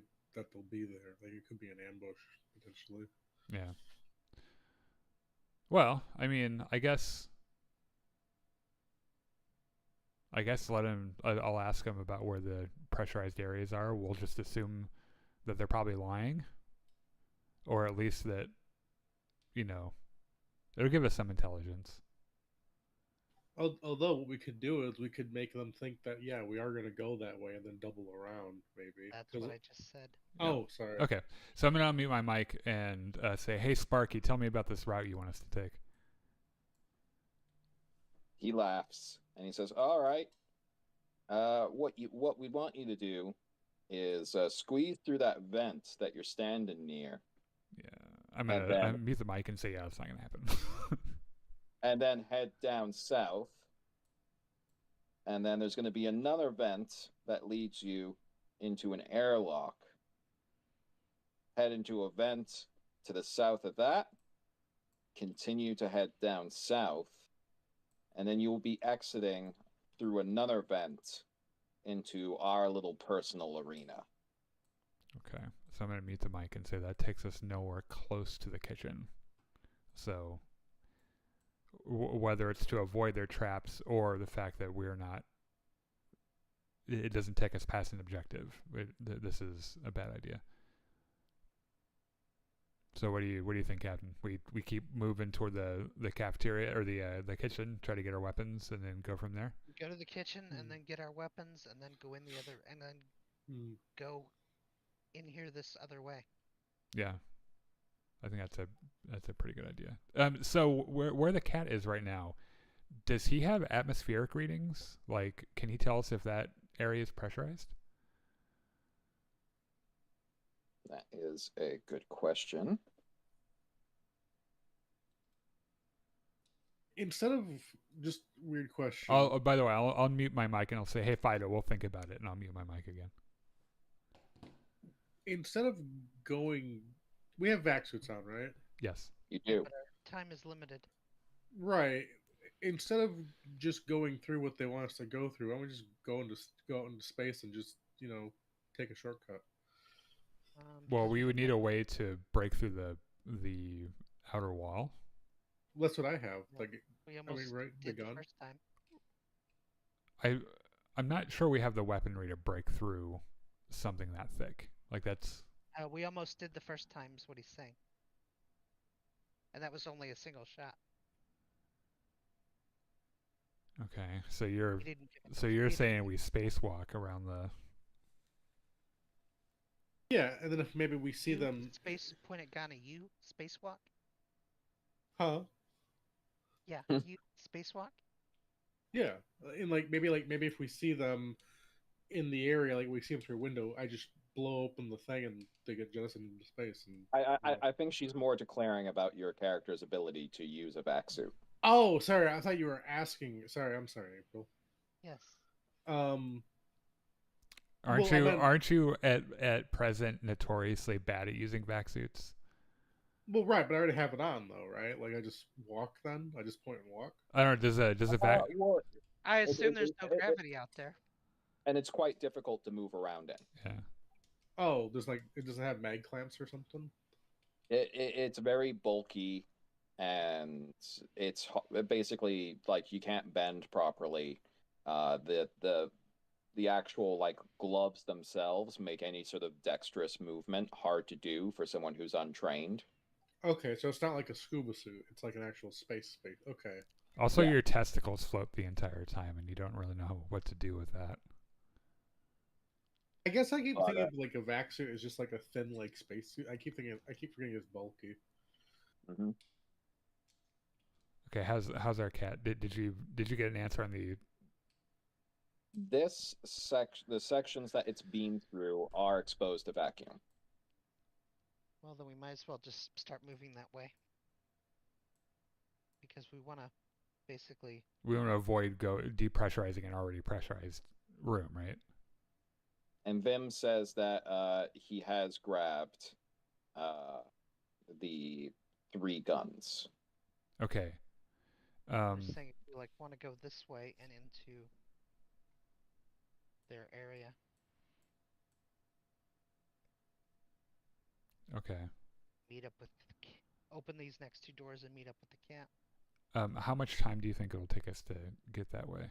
they'll be there. Like it could be an ambush potentially. Yeah. Well, I mean, I guess let him. I'll ask him about where the pressurized areas are. We'll just assume that they're probably lying, or at least that, it'll give us some intelligence. Although what we could do is we could make them think that we are going to go that way and then double around maybe. That's what I just said. Yeah. Oh, sorry. Okay, so I'm gonna unmute my mic and say, "Hey, Sparky, tell me about this route you want us to take." He laughs and he says, "All right. What we want you to do is squeeze through that vent that you're standing near, Yeah, I'm gonna unmute the mic and say, "Yeah, that's not gonna happen." and then head down south. And then there's going to be another vent that leads you into an airlock. Head into a vent to the south of that. Continue to head down south. And then you will be exiting through another vent into our little personal arena." Okay, so I'm gonna mute the mic and say that takes us nowhere close to the kitchen. So whether it's to avoid their traps or the fact that we're not, it doesn't take us past an objective. This is a bad idea. So what do you think, Captain? We keep moving toward the cafeteria or the kitchen, try to get our weapons, and then go from there. Go to the kitchen and then get our weapons, and then go in the other, and then go in here this other way. Yeah, I think that's a pretty good idea. So where the cat is right now, does he have atmospheric readings? Like, can he tell us if that area is pressurized? That is a good question. Instead of just weird question. Oh, by the way, I'll mute my mic and I'll say, "Hey, Fido, we'll think about it," and I'll mute my mic again. Instead of going, we have vac suits on, right? Yes. You do. But our time is limited. Right. Instead of just going through what they want us to go through, why don't we just go out into space and just take a shortcut? Well, we would need a way to break through the outer wall. That's what I have. Like, we almost right, the did the gun. first time. I'm not sure we have the weaponry to break through something that thick. Like that's. We almost did the first time, is what he's saying. And that was only a single shot. Okay, so you're saying we spacewalk around the. Yeah, and then if maybe we see them. Point at gun at you, spacewalk? Huh? Yeah, you spacewalk? Yeah, and maybe if we see them in the area, like we see them through a window, I just blow open the thing and they get jettisoned into space. And I think she's more declaring about your character's ability to use a vac suit. Oh, sorry, I thought you were asking. Sorry, I'm sorry, April. Yes. Aren't you at present notoriously bad at using vac suits? Well, right, but I already have it on though, right? Like I just walk then. I just point and walk. I don't know. Does a vac? Well, I assume there's no gravity out there. And it's quite difficult to move around in. Yeah. Oh, it doesn't have mag clamps or something. It's very bulky, and it's basically like you can't bend properly. The actual like gloves themselves make any sort of dexterous movement hard to do for someone who's untrained. Okay, so it's not like a scuba suit. It's like an actual space. Okay. Also, your testicles float the entire time, and you don't really know what to do with that. I guess I keep thinking of like a vac suit is just like a thin like space suit. I keep forgetting it's bulky. Mm-hmm. Okay, how's our cat? Did you get an answer on the the sections that it's beamed through are exposed to vacuum. Well, then we might as well just start moving that way. Because we want to basically... We want to avoid depressurizing an already pressurized room, right? And Vim says that he has grabbed the 3 guns. Okay. We're saying if we want to go this way and into their area. Okay. Meet up with... Open these next 2 doors and meet up with the cat. How much time do you think it'll take us to get that way?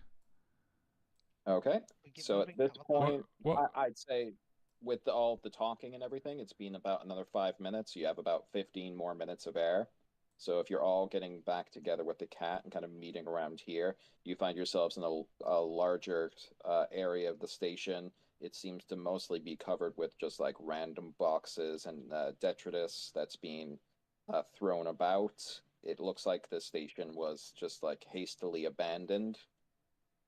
Okay. So at this point, I'd say with all the talking and everything, it's been about another 5 minutes. You have about 15 more minutes of air. So if you're all getting back together with the cat and kind of meeting around here, you find yourselves in a larger area of the station. It seems to mostly be covered with just like random boxes and detritus that's being thrown about. It looks like the station was just like hastily abandoned.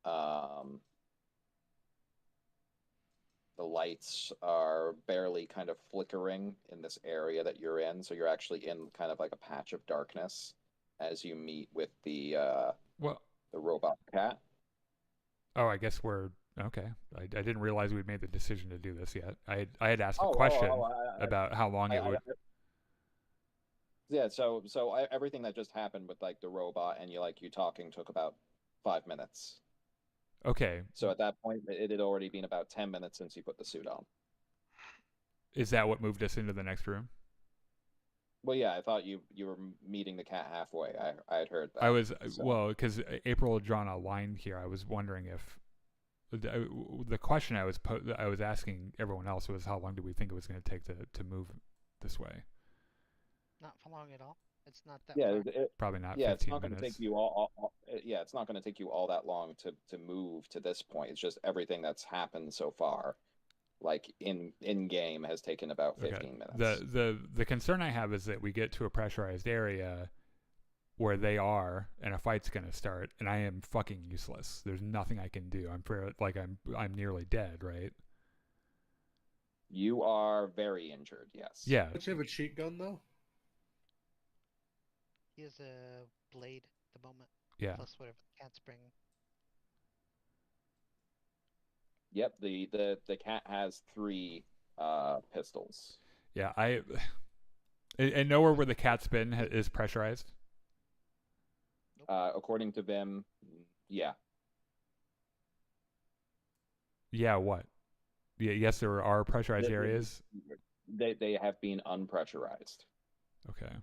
The lights are barely kind of flickering in this area that you're in, so you're actually in kind of like a patch of darkness as you meet with the robot cat. Oh, I guess we're okay. I didn't realize we'd made the decision to do this yet. I had asked a question about how long it would. Yeah, so everything that just happened with like the robot and you talking took about 5 minutes. Okay. So at that point, it had already been about 10 minutes since you put the suit on. Is that what moved us into the next room? Well, yeah, I thought you were meeting the cat halfway. I had heard that. I was well, because April had drawn a line here. I was wondering if the question I was asking everyone else was how long do we think it was going to take to move this way? Not for long at all. It's not that far. Probably not. Yeah, 15 it's not going minutes. to take you yeah, it's not going to take you all that long to move to this point. It's just everything that's happened so far, like in game, has taken about 15 minutes. The concern I have is that we get to a pressurized area where they are, and a fight's going to start, and I am fucking useless. There's nothing I can do. I'm nearly dead, right? You are very injured. Yes. Yeah. Don't you have a cheat gun though? He has a blade at the moment. Yeah. Plus whatever the cat's bringing. Yep. The cat has 3 pistols. Yeah. And nowhere where the cat's been is pressurized. Nope. According to Vim, yeah. Yeah. What? Yeah. Yes, there are pressurized areas. They have been unpressurized. Okay.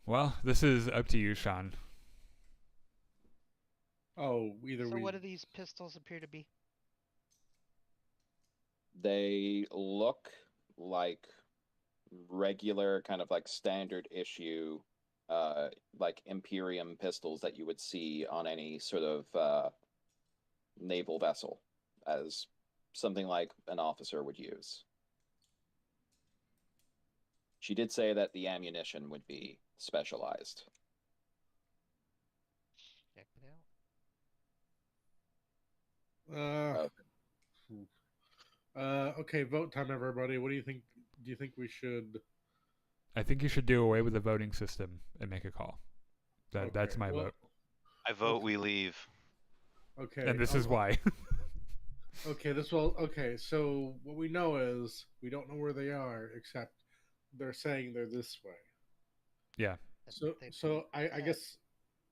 Well, this is up to you, Sean. Oh, So what do these pistols appear to be? They look like regular kind of like standard issue like Imperium pistols that you would see on any sort of naval vessel, as something like an officer would use. She did say that the ammunition would be specialized. Check it out. Okay, vote time, everybody. What do you think? Do you think we should? I think you should do away with the voting system and make a call. That's my vote. I vote we leave. Okay. And this is why. Okay, so what we know is we don't know where they are, except they're saying they're this way. Yeah. So I guess,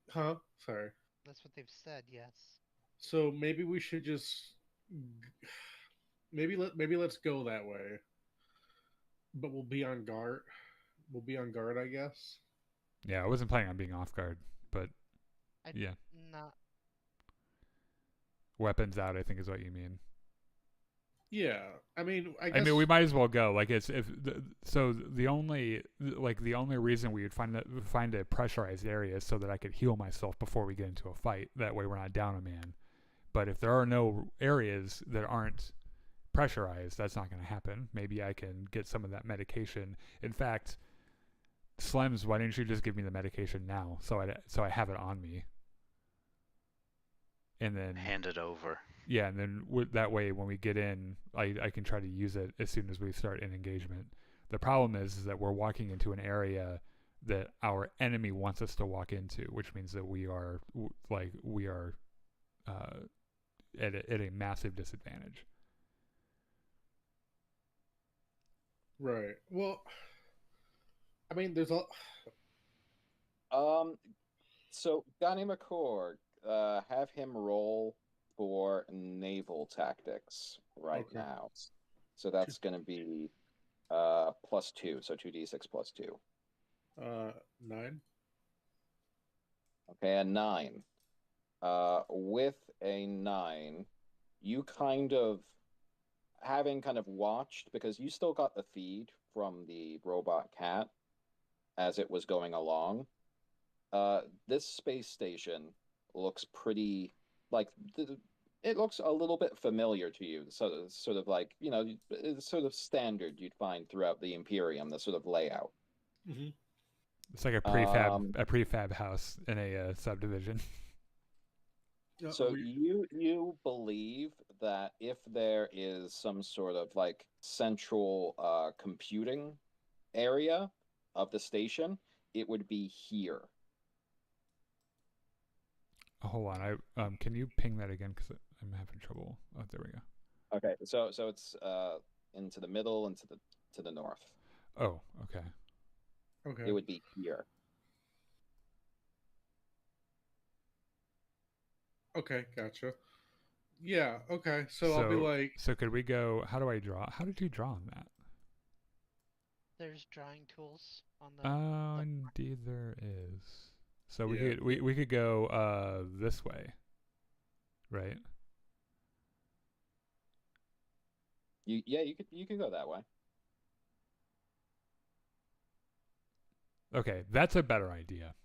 huh? Sorry. That's what they've said. Yes. So maybe we should just maybe let's go that way. But we'll be on guard. We'll be on guard, I guess. Yeah, I wasn't planning on being off guard, but yeah. Not. Weapons out, I think, is what you mean. Yeah, I mean, I guess. we might as well go. Like, the only reason we would find a pressurized area is so that I could heal myself before we get into a fight. That way, we're not down a man. But if there are no areas that aren't pressurized, that's not going to happen. Maybe I can get some of that medication. In fact, Slems, why didn't you just give me the medication now, so I have it on me? and then Hand it over. yeah, and then that way when we get in, I can try to use it as soon as we start an engagement. The problem is that we're walking into an area that our enemy wants us to walk into, which means that we are at a massive disadvantage. Right. Well, I mean, there's a. So Gani McCord, have him roll for naval tactics right Okay. now. So that's going to be +2, so 2d6 +2. 9. Okay, a 9. With a 9, you kind of, having kind of watched, because you still got the feed from the robot cat as it was going along. This space station looks pretty, like, it looks a little bit familiar to you. So sort of like, it's sort of standard you'd find throughout the Imperium, the sort of layout. Mm-hmm. It's like a prefab house in a subdivision. So you believe that if there is some sort of like central computing area of the station, it would be here. Oh, hold on, can you ping that again? Because I'm having trouble. Oh, there we go. Okay, so it's into the middle and to the north. Oh, okay. Okay. It would be here. Okay, gotcha. Yeah. Okay. So I'll be like. So could we go? How do I draw? How did you draw on that? There's drawing tools on the. Oh, indeed there is. So Yeah. we could go this way, right? You could go that way. Okay, that's a better idea.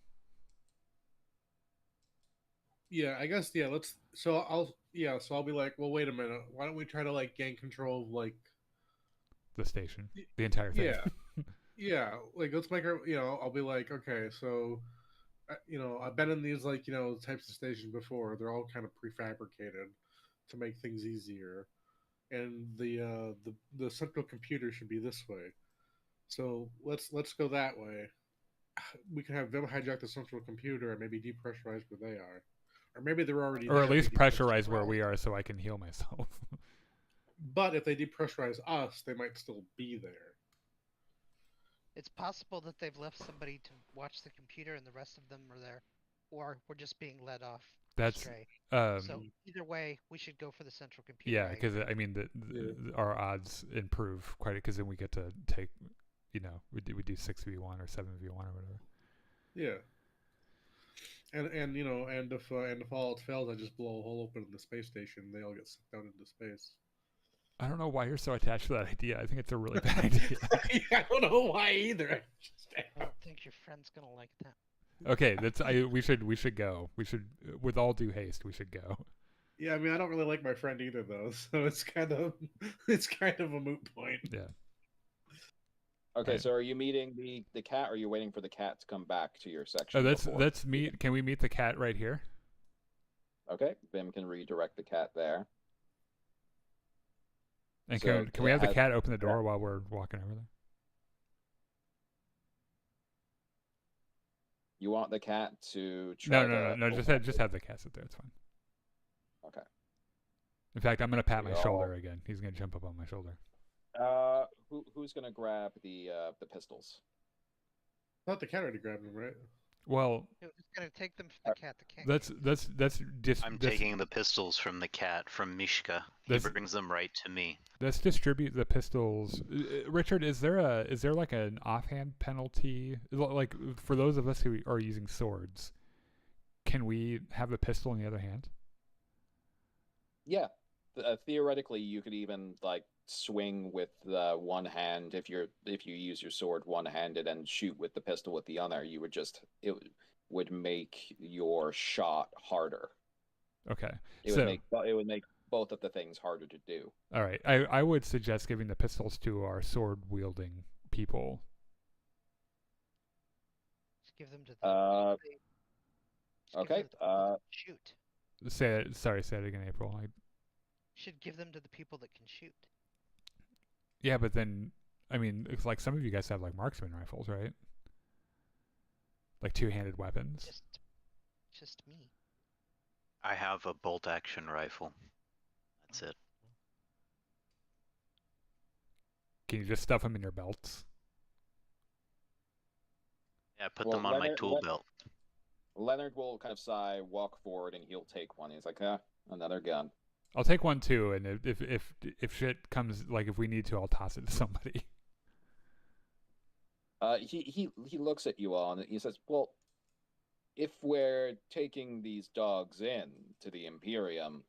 Yeah, I guess. Yeah, let's. So I'll be like, well, wait a minute. Why don't we try to like gain control of like the station, the entire thing. Yeah, yeah. Like let's make her. I'll be like, okay, so, I've been in these like types of stations before. They're all kind of prefabricated to make things easier, and the central computer should be this way. So let's go that way. We can have them hijack the central computer and maybe depressurize where they are. Or maybe they're already or there. at least pressurize where we are so I can heal myself. But if they depressurize us, they might still be there. It's possible that they've left somebody to watch the computer and the rest of them are there, or we're just being led off astray. So either way, we should go for the central computer. Yeah, because I mean, our odds improve quite because then we get to take, we do 6v1 or 7v1 or whatever. Yeah. And if all else fails, I just blow a hole open in the space station. They all get sucked down into space. I don't know why you're so attached to that idea. I think it's a really bad idea. I don't know why either. I don't think your friend's gonna like that. Okay, we should go. We should, with all due haste, we should go. Yeah, I mean, I don't really like my friend either, though. So it's kind of a moot point. Yeah. Okay, right. So are you meeting the cat, or are you waiting for the cat to come back to your section? Oh, let's meet. Can we meet the cat right here? Okay, Bim can redirect the cat there. And can we have the cat open the door while we're walking over there? You want the cat to try No. Just have the cat sit there. It's fine. Okay. In fact, I'm gonna pat my shoulder again. He's gonna jump up on my shoulder. Who's gonna grab the pistols? I thought the cat already grabbed them, right? Well, who's gonna take them from the cat? The cat. That's just. I'm taking the pistols from the cat, from Mishka. He brings them right to me. Let's distribute the pistols. Richard, is there like an offhand penalty? Like for those of us who are using swords, can we have a pistol in the other hand? Yeah, theoretically, you could even like swing with one hand if you use your sword one-handed and shoot with the pistol with the other. It would make your shot harder. Okay, it would make both of the things harder to do. All right, I would suggest giving the pistols to our sword wielding people. Just give them to them. Okay. Shoot. Say it again, April. Should give them to the people that can shoot. Yeah, but then, I mean, it's like some of you guys have like marksman rifles, right? Like two-handed weapons. Just me. I have a bolt-action rifle. That's it. Can you just stuff them in your belts? Yeah, put them on my tool belt. Leonard will kind of sigh, walk forward, and he'll take one. He's like, another gun. I'll take one too, and if shit comes, like if we need to, I'll toss it to somebody. He looks at you all and he says, "Well, if we're taking these dogs in to the Imperium,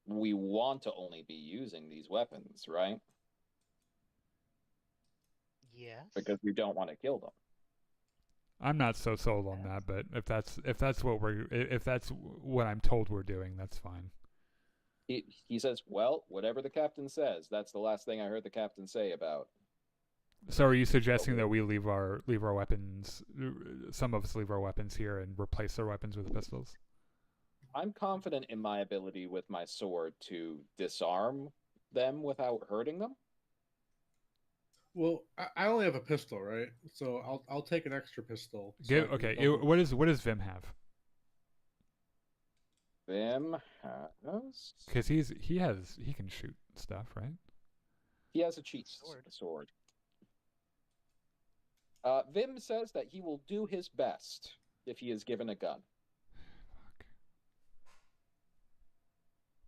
we want to only be using these weapons, right? Yes. Because we don't want to kill them." I'm not so sold on that, but if that's what I'm told we're doing, that's fine. He says, "Well, whatever the captain says, that's the last thing I heard the captain say about." So are you suggesting that we leave our weapons, some of us leave our weapons here and replace our weapons with pistols? I'm confident in my ability with my sword to disarm them without hurting them. Well, I only have a pistol, right? So I'll take an extra pistol. Okay. What does Vim have? Vim has, because he can shoot stuff, right? He has a cheat sword. Vim says that he will do his best if he is given a gun. Fuck.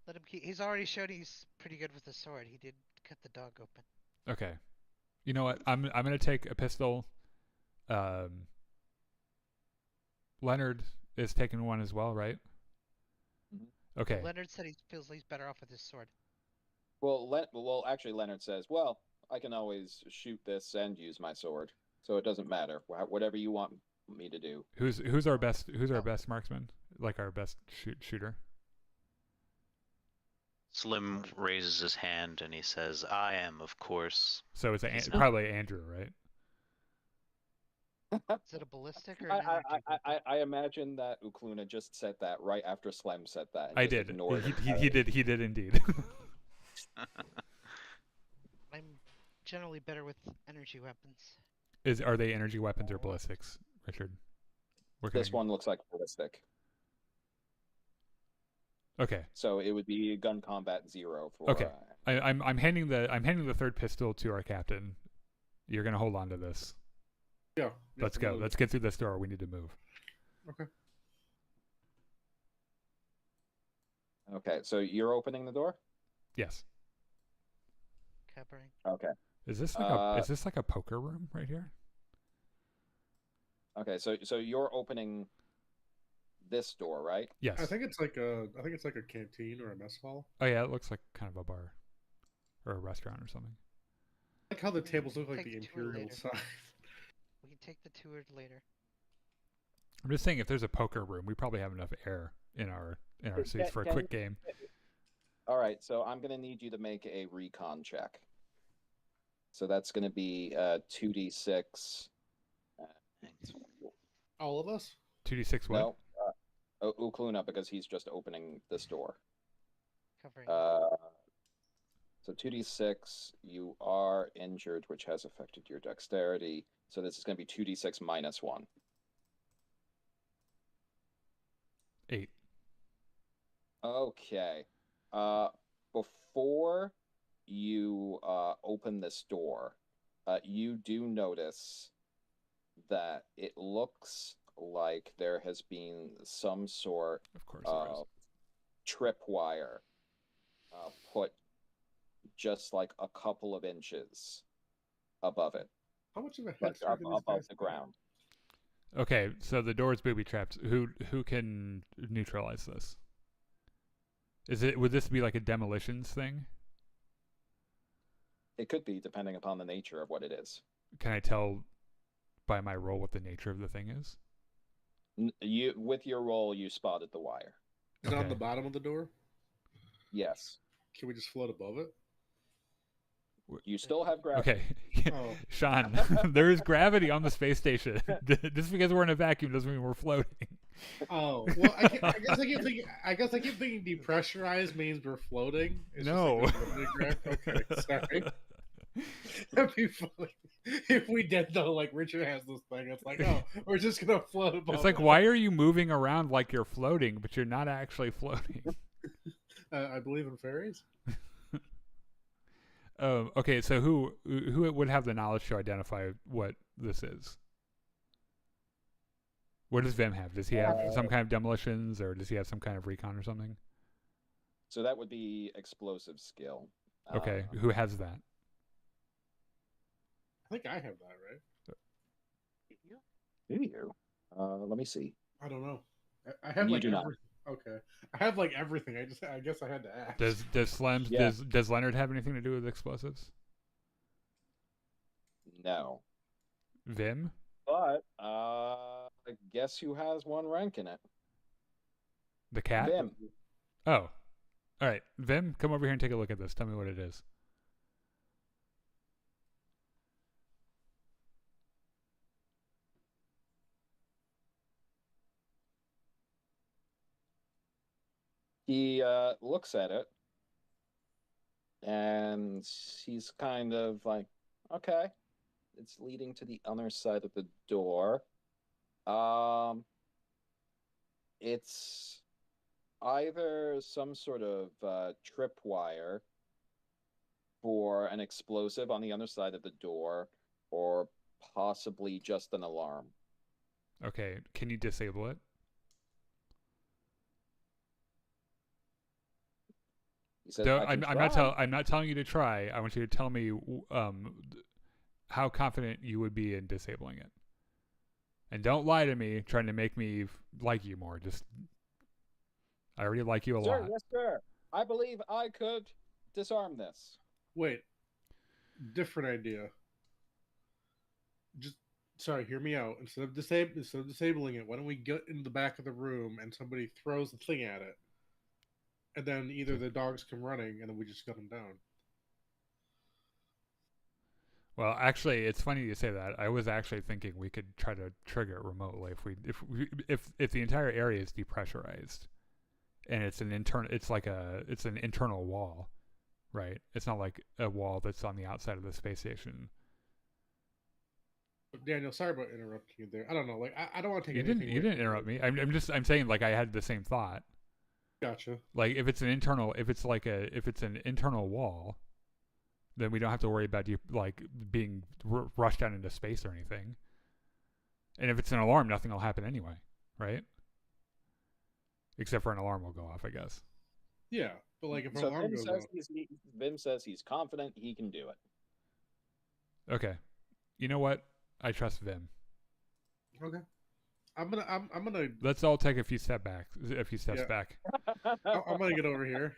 Let him keep. He's already showed he's pretty good with the sword. He did cut the dog open. Okay. You know what? I'm gonna take a pistol. Leonard is taking one as well, right? Mm-hmm. Okay. Leonard said he feels he's better off with his sword. Well, actually, Leonard says, "Well, I can always shoot this and use my sword, so it doesn't matter. Whatever you want me to do." Who's our best marksman? Like our best shooter? Slim raises his hand and he says, "I am, of course." So it's probably Andrew, right? Is it a ballistic or an energy? I imagine that Ukluna just said that right after Slem said that. I did. He did indeed. I'm generally better with energy weapons. Are they energy weapons or ballistics, Richard? This one looks like ballistic. Okay. So it would be gun combat 0 for. Okay. I'm handing the third pistol to our captain. You're gonna hold on to this. Yeah. Let's go. Let's get through this door. We need to move. Okay. Okay. So you're opening the door? Yes. Covering. Okay. Is this like a poker room right here? Okay. So you're opening this door, right? Yes. I think it's like a canteen or a mess hall. Oh yeah, it looks like kind of a bar or a restaurant or something. I like how the tables look like the Take the tour Imperial later. size. We can take the tour later. I'm just saying, if there's a poker room, we probably have enough air in our seats for a quick game. All right. So I'm gonna need you to make a recon check. So that's gonna be 2d6. All of us? 2d6 what? No, Ukluna, because he's just opening this door. Covering. So 2d6, you are injured, which has affected your dexterity. So this is going to be 2d6 minus 1. 8. Okay. Before you open this door, you do notice that it looks like there has been some sort of tripwire put just like a couple of inches above it. How much of a head start above the ground? Okay, so the door's booby trapped. Who can neutralize this? Would this be like a demolitions thing? It could be, depending upon the nature of what it is. Can I tell by my roll what the nature of the thing is? With your roll, you spotted the wire. Is it on the bottom of the door? Yes. Can we just float above it? You still have gravity. Okay. Oh. Sean, there is gravity on the space station. Just because we're in a vacuum doesn't mean we're floating. Oh well, I guess I keep thinking depressurized means we're floating. It's No. Just like okay, sorry. That'd be funny if we did though. Like Richard has this thing. It's like, oh, we're just gonna float above. It's like, why are you moving around like you're floating, but you're not actually floating? I believe in fairies. Okay, so who would have the knowledge to identify what this is? What does Vim have? Does he have some kind of demolitions, or does he have some kind of recon or something? So that would be explosive skill. Okay, who has that? I think I have that, right? Do you? Let me see. I don't know. I have You like do not. Okay, I have like everything. I guess I had to ask. Does Slim does Leonard have anything to do with explosives? No. Vim? But guess who has one rank in it? The cat? Vim. Oh. All right. Vim, come over here and take a look at this. Tell me what it is. He looks at it, and he's kind of like, okay, it's leading to the other side of the door. It's either some sort of tripwire for an explosive on the other side of the door, or possibly just an alarm. Okay, can you disable it? He says, I'm not telling you to try. I want you to tell me how confident you would be in disabling it. And don't lie to me trying to make me like you more. Just, I already like you a lot. Yes, sir. I believe I could disarm this. Wait, different idea. Just sorry, hear me out. Instead of disabling it, why don't we get into the back of the room and somebody throws the thing at it, and then either the dogs come running and then we just gun them down. Well, actually, it's funny you say that. I was actually thinking we could try to trigger it remotely if the entire area is depressurized, and it's an internal wall, right? It's not like a wall that's on the outside of the space station. Daniel, sorry about interrupting you there. I don't know. Like, I don't want to take you anything. You didn't interrupt me. I'm saying like I had the same thought. Gotcha. Like if it's an internal wall, then we don't have to worry about you like being rushed out into space or anything. And if it's an alarm, nothing will happen anyway, right? Except for an alarm will go off, I guess. Yeah, but like if an so alarm goes off, Vim says he's confident he can do it. Okay, you know what? I trust Vim. Okay. I'm gonna. Let's all take a few steps back. I'm gonna get over here.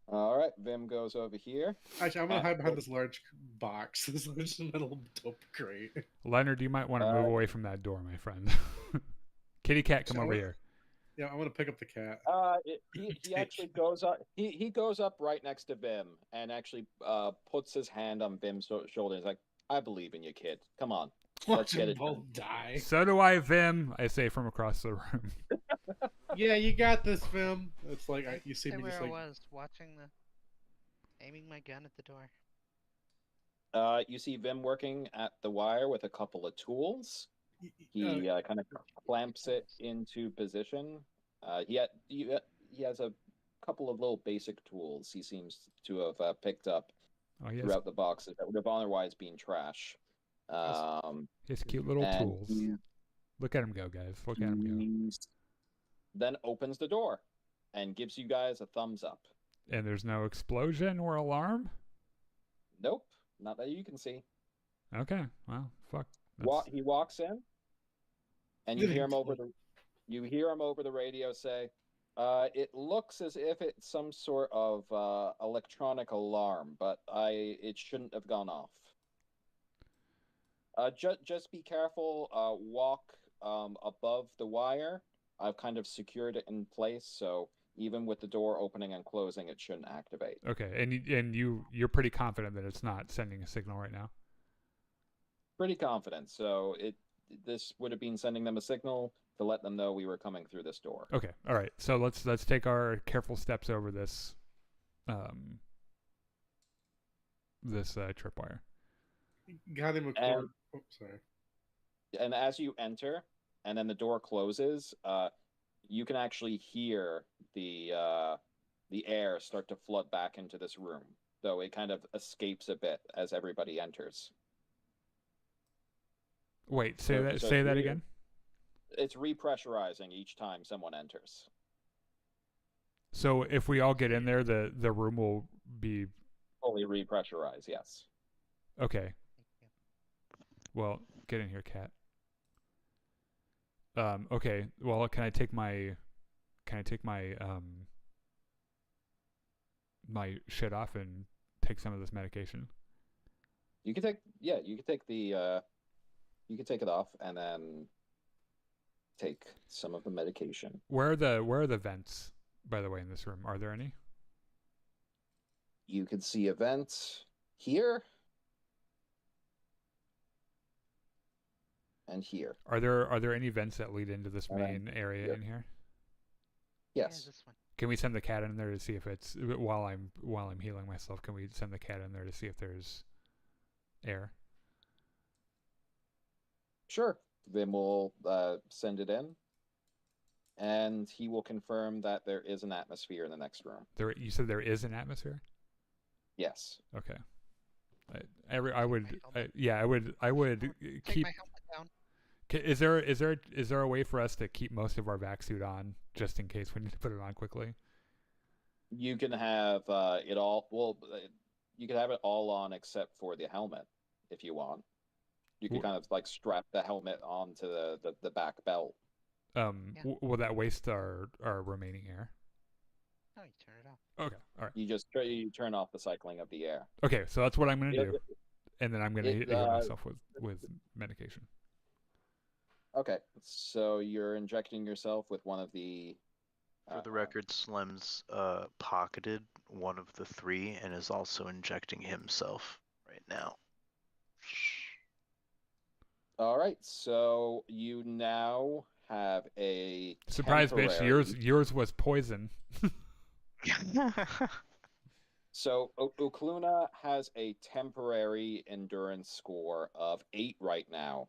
All right, Vim goes over here. Actually, I'm gonna hide behind this large box, this large metal dope crate. Leonard, you might want to move away from that door, my friend. Kitty cat, come over here. Yeah, I want to pick up the cat. He actually goes up. He goes up right next to Vim and actually puts his hand on Vim's shoulder. He's like, "I believe in you, kid. Come on, let's get it done." Die. So do I, Vim. I say from across the room. Yeah, you got this, Vim. It's like you see me just like. I was watching aiming my gun at the door. You see Vim working at the wire with a couple of tools. He kind of clamps it into position. He has a couple of little basic tools he seems to have picked up throughout the boxes that would have otherwise been trash. His cute little tools. Look at him go, guys. Look at him go. Then opens the door and gives you guys a thumbs up. And there's no explosion or alarm? Nope, not that you can see. Okay, well, fuck. He walks in, and you hear him over the radio say, "It looks as if it's some sort of electronic alarm, but it shouldn't have gone off. Just be careful. Walk above the wire. I've kind of secured it in place, so even with the door opening and closing, it shouldn't activate." Okay, and you're pretty confident that it's not sending a signal right now? Pretty confident. So this would have been sending them a signal to let them know we were coming through this door. Okay, all right. So let's take our careful steps over this tripwire. Got him a cord. Oh, sorry. And as you enter, and then the door closes, you can actually hear the air start to flood back into this room, though it kind of escapes a bit as everybody enters. Wait, say that again? It's repressurizing each time someone enters. So if we all get in there, the room will be fully repressurized, yes. Okay. Well, get in here, Cat. Okay. Well, can I take my my shit off and take some of this medication? You can take it off and then take some of the medication. Where are the vents, by the way, in this room? Are there any? You can see a vent here and here. Are there any vents that lead into this main area in here? Yes. Yeah, this one. Can we send the cat in there to see if it's while I'm healing myself? Can we send the cat in there to see if there's air? Sure. Vim will send it in, and he will confirm that there is an atmosphere in the next room. You said there is an atmosphere? Yes. Okay. I would Take keep. my helmet down. Is there a way for us to keep most of our vac suit on just in case we need to put it on quickly? You can have it all. Well, you can have it all on except for the helmet if you want. You can kind of like strap the helmet onto the back belt. Will that waste our remaining air? No, you turn it off. Okay, all right. You turn off the cycling of the air. Okay, so that's what I'm gonna do, and then I'm gonna heal myself with medication. Okay, so you're injecting yourself with one of the. For the record, Slem's pocketed one of the three and is also injecting himself right now. All right, so you now have a surprise, bitch. Yours was poison. So Ukluna has a temporary endurance score of 8 right now.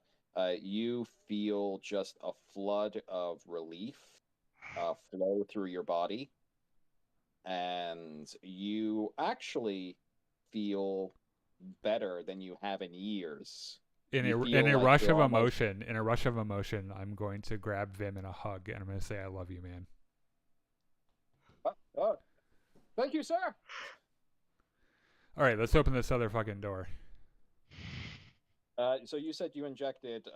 You feel just a flood of relief flow through your body, and you actually feel better than you have in years. In a rush of emotion, I'm going to grab Vim in a hug, and I'm going to say, "I love you, man." Thank you, sir. All right, let's open this other fucking door. So you said you injected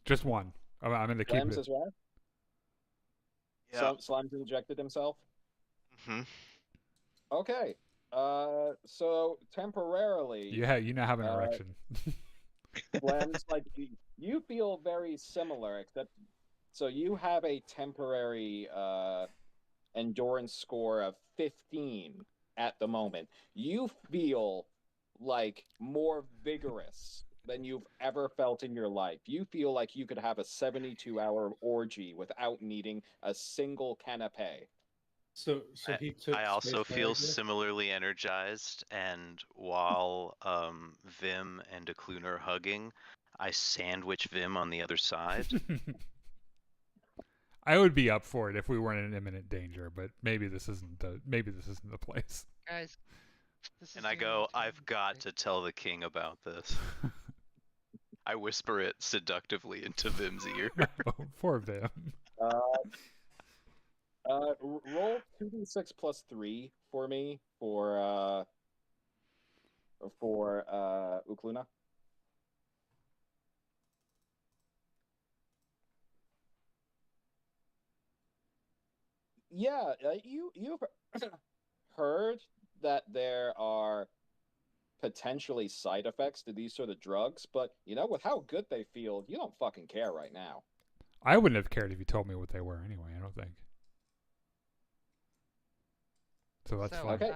just one. I'm going to keep it. As well? Yeah. Slime's injected himself? Mm-hmm. Okay. So temporarily... Yeah, you now have an erection. Slime's like, you feel very similar, except... So you have a temporary endurance score of 15 at the moment. You feel like more vigorous than you've ever felt in your life. You feel like you could have a 72-hour orgy without needing a single canapé. So he took. I also feel similarly energized, and while Vim and Ukluna are hugging, I sandwich Vim on the other side. I would be up for it if we weren't in imminent danger, but maybe this isn't the place. Guys, this is And I go, I've got to tell the king about this. I whisper it seductively into Vim's ear. Poor Vim. Roll 2d6 plus 3 for me for Ukluna. Yeah, you've heard that there are potentially side effects to these sort of drugs, but with how good they feel, you don't fucking care right now. I wouldn't have cared if you told me what they were anyway, I don't think. So that's fine. Okay.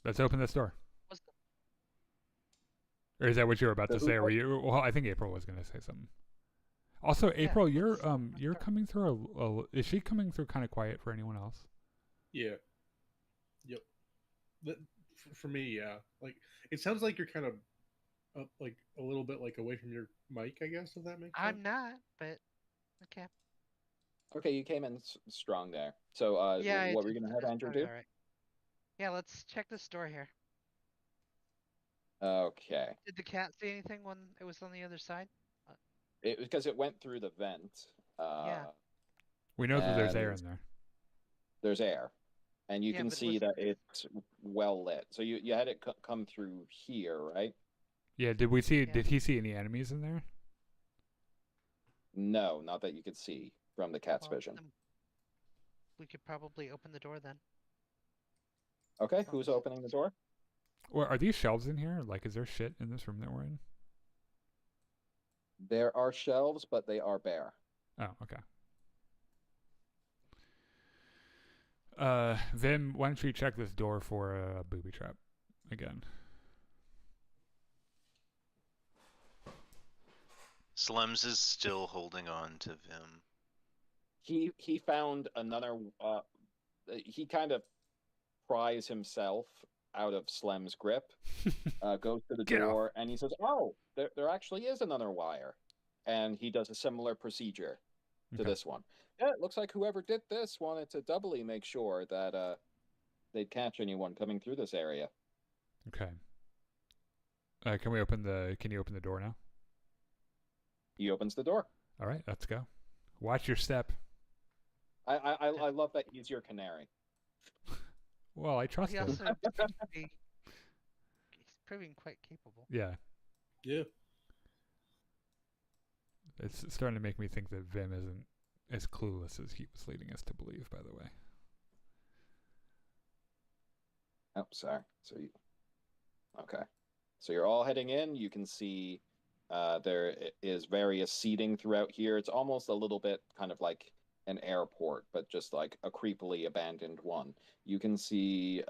Let's open this door. Or is that what you were about to say? Or well, I think April was going to say something. Also, April, you're coming through is she coming through kind of quiet for anyone else? Yeah. Yep. For me, yeah. Like it sounds like you're kind of like a little bit like away from your mic, I guess, if that makes sense. I'm not, but okay. Okay, you came in strong there. So, what were you gonna have Andrew do? All right. Yeah, let's check this door here. Okay. Did the cat see anything when it was on the other side? Because it went through the vent. Yeah. We know that there's air in there. There's air, and you can see that it's well lit. So you had it come through here, right? Yeah. Did we see? Yeah. Did he see any enemies in there? No, not that you could see from the cat's vision. We could probably open the door then. Okay, who's opening the door? Or are these shelves in here? Like, is there shit in this room that we're in? There are shelves, but they are bare. Oh, okay. Vim, why don't you check this door for a booby trap again? Slems is still holding on to Vim. He found another. He kind of pries himself out of Slem's grip, goes to the door, and he says, "Oh, there actually is another wire," and he does a similar procedure to this one. Yeah, it looks like whoever did this wanted to doubly make sure that they'd catch anyone coming through this area. Okay. Can you open the door now? He opens the door. All right, let's go. Watch your step. I love that he's your canary. Well, I trust him. He's proving quite capable. Yeah. Yeah. It's starting to make me think that Vim isn't as clueless as he was leading us to believe, by the way. Oh, sorry. Okay. So you're all heading in. You can see there is various seating throughout here. It's almost a little bit kind of like an airport, but just like a creepily abandoned one. You can see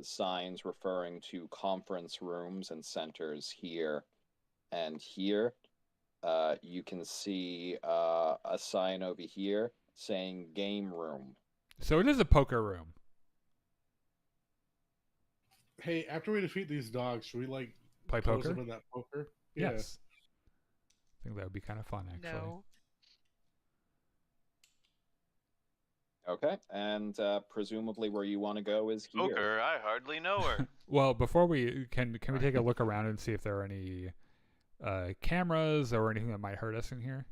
signs referring to conference rooms and centers here and here. You can see a sign over here saying game room. So it is a poker room. Hey, after we defeat these dogs, should we like play poker? Them in that poker? Yes. I think that would be kind of fun, actually. No. Okay, and presumably where you want to go is here. Poker, I hardly know her. Well, before we can we take a look around and see if there are any cameras or anything that might hurt us in here?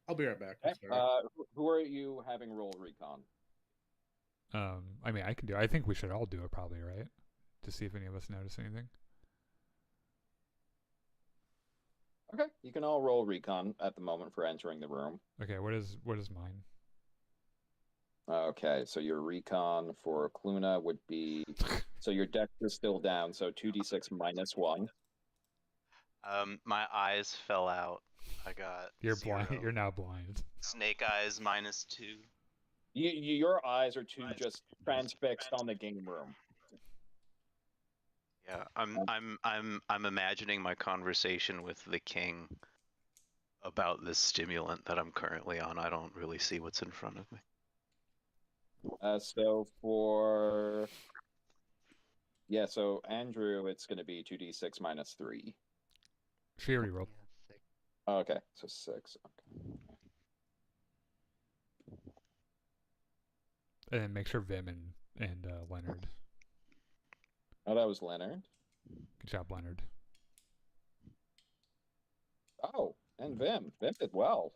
I'll be right back. Okay. Who are you having roll recon? I mean, I can do. I think we should all do it, probably, right? To see if any of us notice anything. Okay, you can all roll recon at the moment for entering the room. Okay, what is mine? Okay, so your recon for Cluna would be so your dex is still down, so 2d6 minus 1. My eyes fell out. I got You're 0. blind. You're now blind. Snake eyes minus 2. Your eyes are too just transfixed on the game room. Yeah, I'm imagining my conversation with the king about this stimulant that I'm currently on. I don't really see what's in front of me. So Andrew, it's going to be 2d6 minus 3. She already rolled. Okay, so 6. Okay. And then make sure Vim and Leonard. Oh, that was Leonard. Good job, Leonard. Oh, and Vim. Vim did well.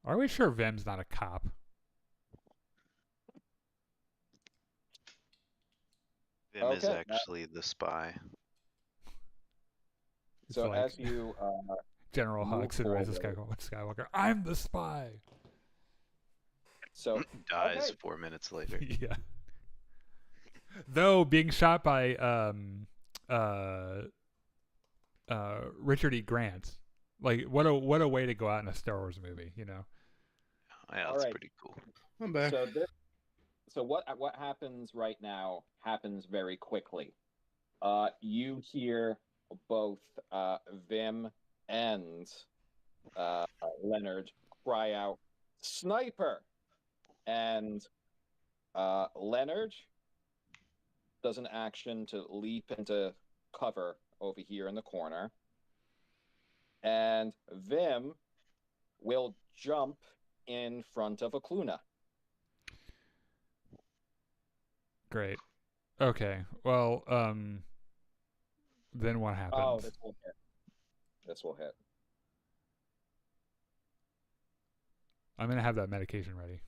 Are we sure Vim's not a cop? Vim is actually the spy. It's so like as you General Hux and Rise of Skywalker, I'm the spy. So dies 4 minutes later. Yeah. Though being shot by Richard E. Grant, like what a way to go out in a Star Wars movie, you know? Yeah, that's pretty cool. I'm back. So what happens right now happens very quickly. You hear both Vim and Leonard cry out, "Sniper!" And Leonard does an action to leap into cover over here in the corner. And Vim will jump in front of Akluna. Great. Okay. Well, then what happens? Oh, this will hit. This will hit. I'm gonna have that medication ready.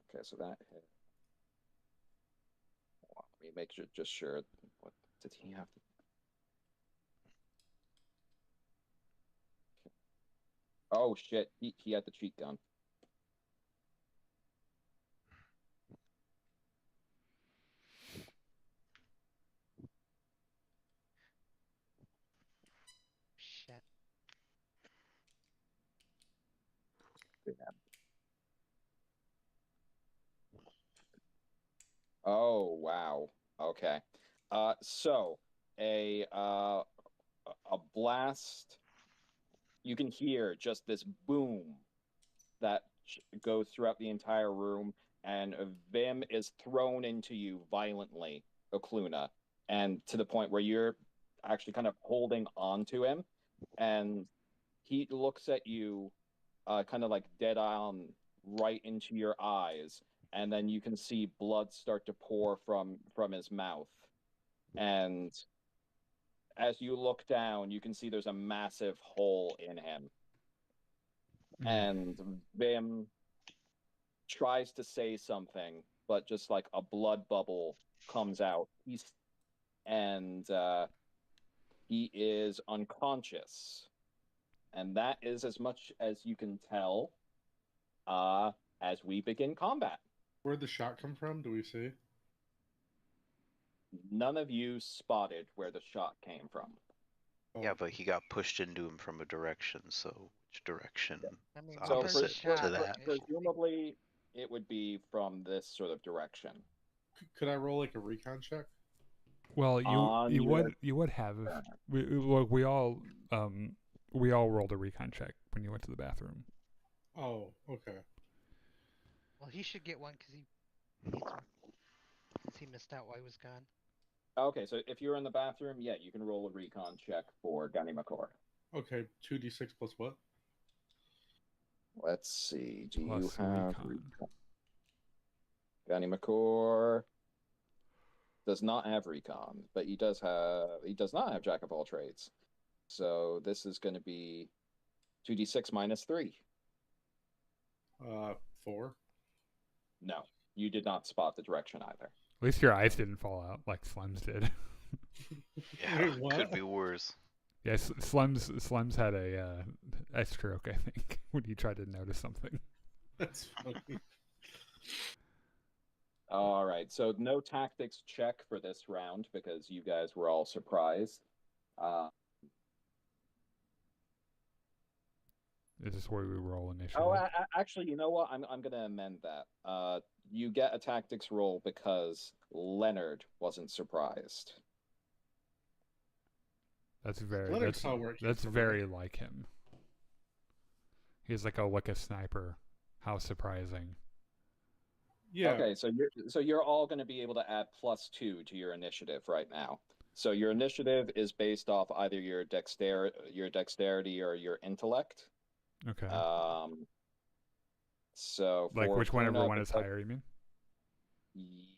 Okay, so that hit. Let me make sure. What did he have to? Oh shit! He had the cheat gun. Shit. Oh wow. Okay. So a blast. You can hear just this boom that goes throughout the entire room, and Vim is thrown into you violently, Akluna, and to the point where you're actually kind of holding on to him, and he looks at you, kind of like dead on, right into your eyes, and then you can see blood start to pour from his mouth, and as you look down, you can see there's a massive hole in him. And Vim tries to say something, but just like a blood bubble comes out. And he is unconscious. And that is as much as you can tell as we begin combat. Where'd the shot come from? Do we see? None of you spotted where the shot came from. Oh. Yeah, but he got pushed into him from a direction, so which direction I mean, is So opposite to that? presumably, it would be from this sort of direction. Could I roll like a recon check? Well, you would have. We all rolled a recon check when you went to the bathroom. Oh, okay. Well, he should get one because he missed out while he was gone. Okay, so if you're in the bathroom, yeah, you can roll a recon check for Ganimakor. Okay, 2d6 plus what? Let's see. Do Plus you have recon. Ganimakor does not have recon, but he does not have jack of all trades. So this is going to be 2d6 minus 3. 4. No, you did not spot the direction either. At least your eyes didn't fall out like Slem's did. Yeah, could be worse. Yes, Slem's had a stroke, I think, when he tried to notice something. That's funny. All right, so no tactics check for this round because you guys were all surprised. This is where we roll initiative. Oh, actually, you know what? I'm going to amend that. You get a tactics roll because Leonard wasn't surprised. That's very like him. He's like a sniper. How surprising. Yeah. Okay, so you're all going to be able to add +2 to your initiative right now. So your initiative is based off either your dexterity or your intellect. Okay. So like whichever one is higher, you mean?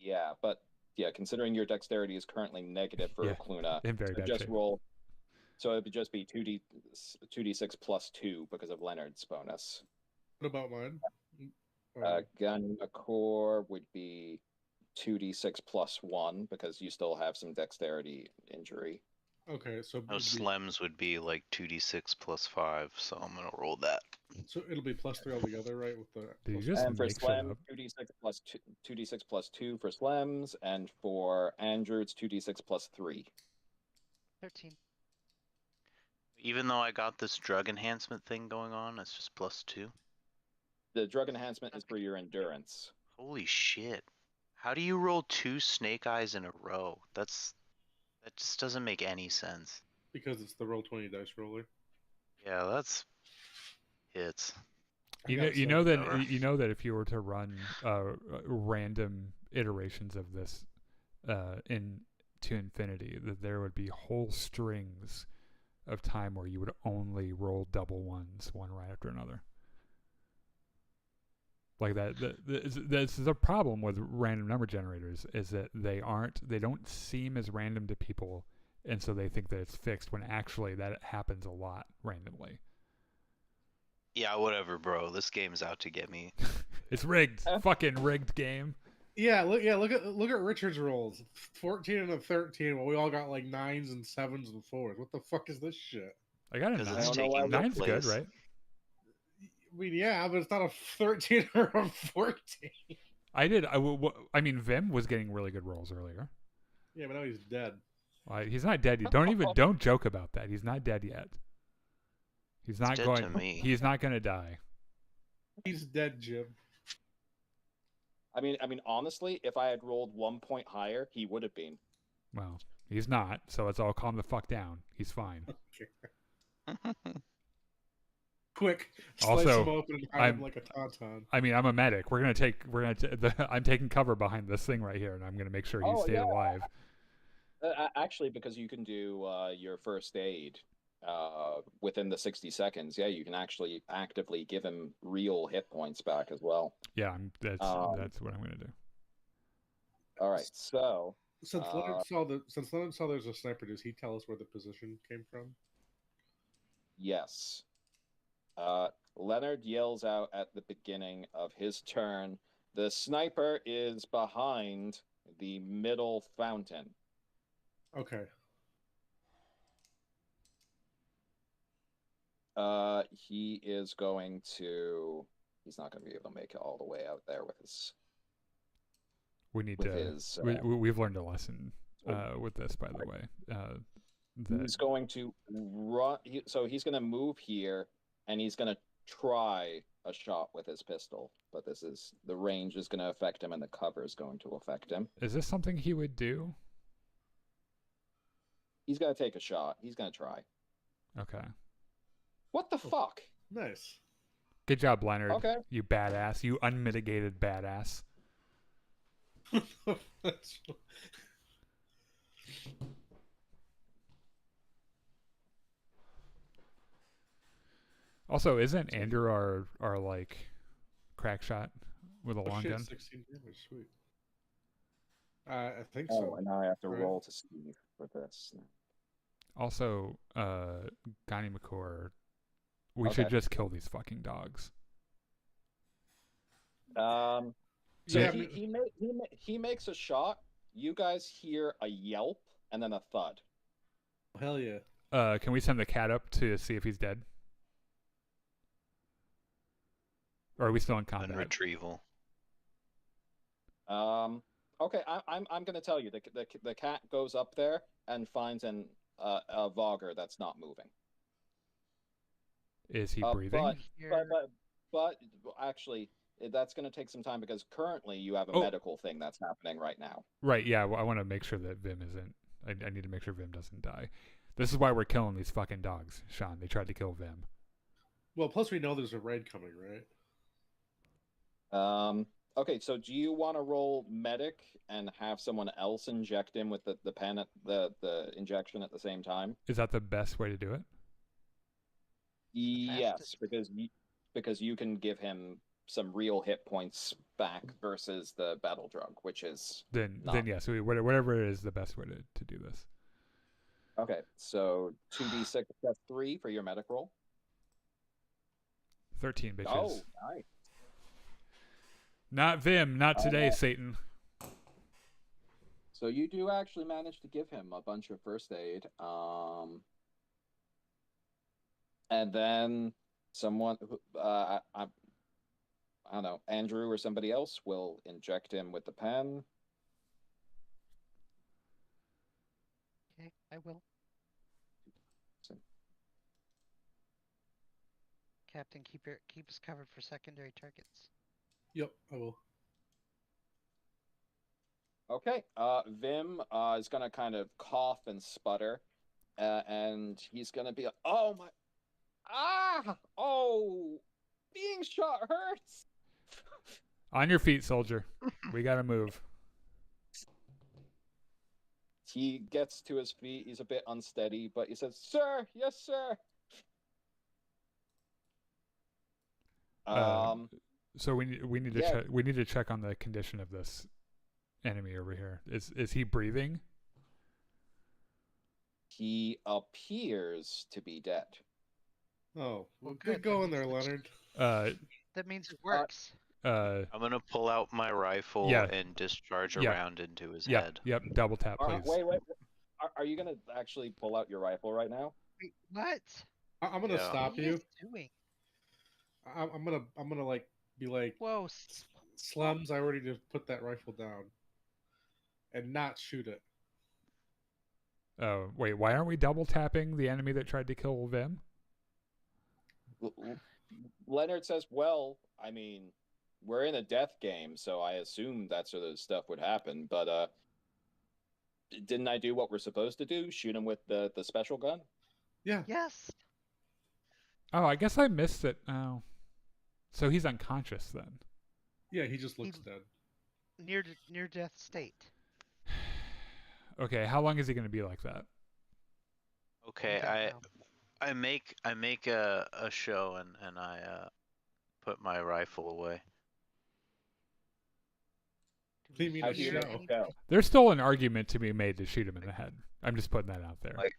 Yeah, but yeah, considering your dexterity is currently negative for Akluna, in very bad just shape. roll. So it would just be 2d6 plus 2 because of Leonard's bonus. What about mine? Ganimakor would be 2d6 plus 1 because you still have some dexterity injury. Okay, so Slem's would be like 2d6 plus 5, so I'm gonna roll that. So it'll be +3 altogether, right? With the and for Slem, 2d6 plus 2 for Slems, and for Andrew, it's 2d6 plus 3. 13. Even though I got this drug enhancement thing going on, it's just +2. The drug enhancement is for your endurance. Holy shit. How do you roll 2 snake eyes in a row? That just doesn't make any sense. Because it's the Roll20 dice roller. Yeah, that's hits. You know that if you were to run random iterations of this to infinity, that there would be whole strings of time where you would only roll double ones, one right after another. Like that's the problem with random number generators, is that they don't seem as random to people, and so they think that it's fixed when actually that happens a lot randomly. Yeah, whatever, bro. This game's out to get me. It's rigged. Fucking rigged game. Yeah, look at Richard's rolls. 14 and a 13. Well, we all got like 9s and 7s and 4s. What the fuck is this shit? I got a 9. Nine's good, right? I mean, yeah, but it's not a 13 or a 14. I mean, Vim was getting really good rolls earlier. Yeah, but now he's dead. He's not dead yet. Don't joke about that. He's not dead yet. He's not going to die. He's dead, Jim. I mean, honestly, if I had rolled 1 point higher, he would have been. Well, he's not, so let's all calm the fuck down. He's fine. Quick, slice also, him open and hide him like a tauntaun. I mean, I'm a medic. I'm taking cover behind this thing right here, and I'm gonna make sure he stays alive. Actually, because you can do your first aid within the 60 seconds. Yeah, you can actually actively give him real hit points back as well. Yeah, that's what I'm gonna do. All right, so since Leonard saw there's a sniper, does he tell us where the position came from? Yes. Leonard yells out at the beginning of his turn, the sniper is behind the middle fountain. Okay. He's not going to be able to make it all the way out there with his... We've learned a lesson with this, by the way. He's going to run, so he's going to move here, and he's going to try a shot with his pistol, but the range is going to affect him, and the cover is going to affect him. Is this something he would do? He's going to take a shot. He's going to try. Okay. What the fuck? Nice. Good job, Leonard. Okay. You badass. You unmitigated badass. Also, isn't Andrew our like crack shot with a long gun? 16 damage, sweet. I think so. Oh, and now I have to roll to see for this. Also, Gani McCord, we should just kill these fucking dogs. So he makes a shot. You guys hear a yelp and then a thud. Hell yeah. Can we send the cat up to see if he's dead? Or are we still in combat? And retrieval. Okay, I'm gonna tell you the cat goes up there and finds a Vogger that's not moving. Is he breathing? But actually, that's going to take some time because currently you have a medical thing that's happening right now. Right, yeah. Well, I want to make sure that Vim isn't... I need to make sure Vim doesn't die. This is why we're killing these fucking dogs, Sean. They tried to kill Vim. Well, plus we know there's a raid coming, right? Okay, so do you want to roll medic and have someone else inject him with the pen at the injection at the same time? Is that the best way to do it? Yes, because you can give him some real hit points back versus the battle drug, which is then yes, whatever is the best way to do this. Okay, so 2d6 plus 3 for your medic roll. 13 bitches. Oh, nice. Not Vim, not today, Satan. So you do actually manage to give him a bunch of first aid. And then someone, I don't know, Andrew or somebody else will inject him with the pen. Okay, I will. Captain, keep us covered for secondary targets. Yep, I will. Okay. Vim is gonna kind of cough and sputter, and he's gonna be like, "Oh my, oh, being shot hurts." On your feet, soldier. We gotta move. He gets to his feet. He's a bit unsteady, but he says, "Sir, yes, sir." So we need to check. We need to check on the condition of this enemy over here. Is he breathing? He appears to be dead. Oh, well, good going there, Leonard. That means it works. I'm gonna pull out my rifle and discharge a round into his head. Yep. Double tap, please. Wait. Are you gonna actually pull out your rifle right now? Wait, what? I'm gonna stop you. What are you doing? I'm gonna like be like, whoa, Slums, I already just put that rifle down, and not shoot it. Oh wait, why aren't we double tapping the enemy that tried to kill Vim? Leonard says, "Well, I mean, we're in a death game, so I assume that sort of stuff would happen. But didn't I do what we're supposed to do? Shoot him with the special gun?" Yeah. Yes. Oh, I guess I missed it. Oh, so he's unconscious then. Yeah, he just looks dead. Near death state. Okay, how long is he going to be like that? Okay, I make a show and I put my rifle away. A show. There's still an argument to be made to shoot him in the head. I'm just putting that out there. Like,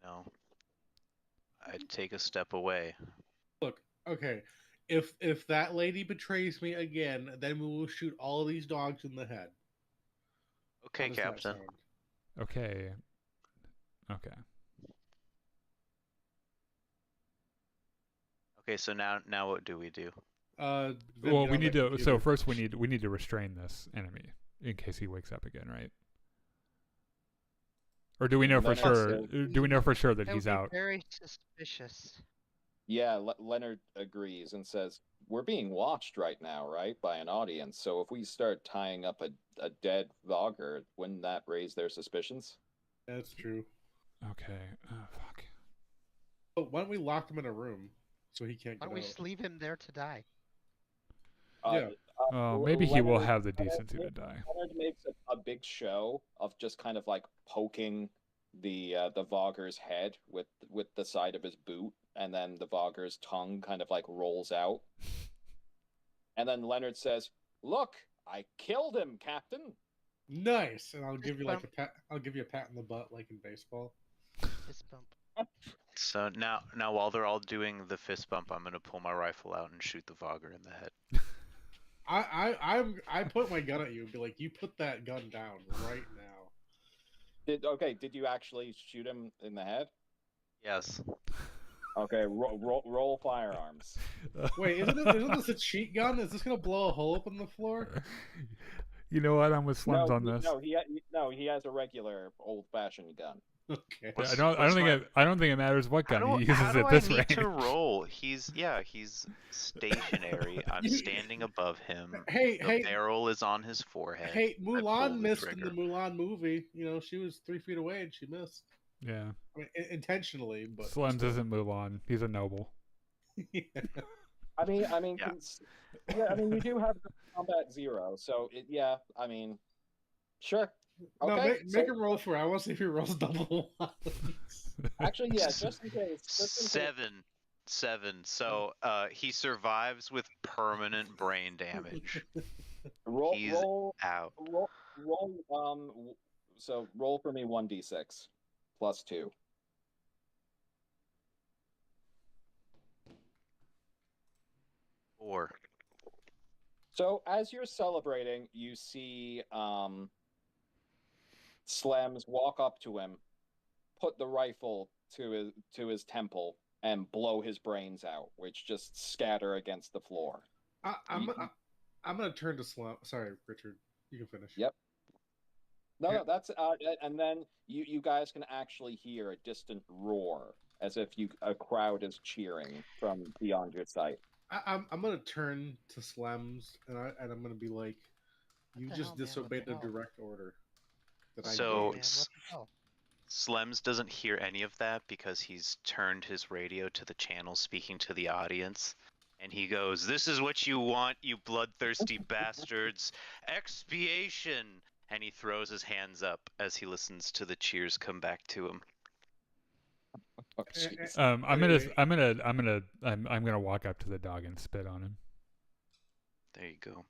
no, I'd take a step away. Look, okay, if that lady betrays me again, then we will shoot all of these dogs in the head. Okay, Captain. Okay. Okay, so now what do we do? Well, we need to. So first, we need to restrain this enemy in case he wakes up again, right? Or do we know for sure? Do we know for sure that he's out? Very suspicious. Yeah, Leonard agrees and says, "We're being watched right now, right, by an audience. So if we start tying up a dead Vogger, wouldn't that raise their suspicions?" That's true. Okay. Oh, fuck. But why don't we lock him in a room so he can't get out? Why don't we just leave him there to die? Maybe he will have the decency to die. Leonard makes a big show of just kind of like poking the Vogger's head with the side of his boot, and then the Vogger's tongue kind of like rolls out. And then Leonard says, "Look, I killed him, Captain." Nice, and I'll give you like a pat. I'll give you a pat in the butt, like in baseball. Fist bump. So now while they're all doing the fist bump, I'm gonna pull my rifle out and shoot the Vogger in the head. I put my gun at you and be like, "You put that gun down right now." Did you actually shoot him in the head? Yes. Okay, roll firearms. Wait, isn't this a cheat gun? Is this gonna blow a hole up in the floor? You know what? I'm with Slums on this. He has a regular old-fashioned gun. Okay. I don't think it matters what gun he uses at this range. To roll. He's stationary. I'm standing above him. The barrel is on his forehead. Hey, Mulan missed in the Mulan movie. You know, she was 3 feet away and she missed. Yeah. I mean, intentionally, but Slums doesn't move on. He's a noble. Yeah. I mean, you do have combat 0, so I mean, sure. Okay, no, make him roll for it. I want to see if he rolls double ones. Actually, yeah, just in case. Seven. So he survives with permanent brain damage. He's out. So roll for me 1d6 plus 2. Four. So as you're celebrating, you see Slems walk up to him, put the rifle to his temple, and blow his brains out, which just scatter against the floor. I'm gonna turn to Slem. Sorry, Richard. You can finish. Yep. No, that's and then you guys can actually hear a distant roar as if a crowd is cheering from beyond your sight. I'm gonna turn to Slems and I'm gonna be like, You just disobeyed the direct order. So, Slems doesn't hear any of that because he's turned his radio to the channel speaking to the audience. And he goes, "This is what you want, you bloodthirsty bastards. Expiation!" And he throws his hands up as he listens to the cheers come back to him. I'm gonna walk up to the dog and spit on him. There you go.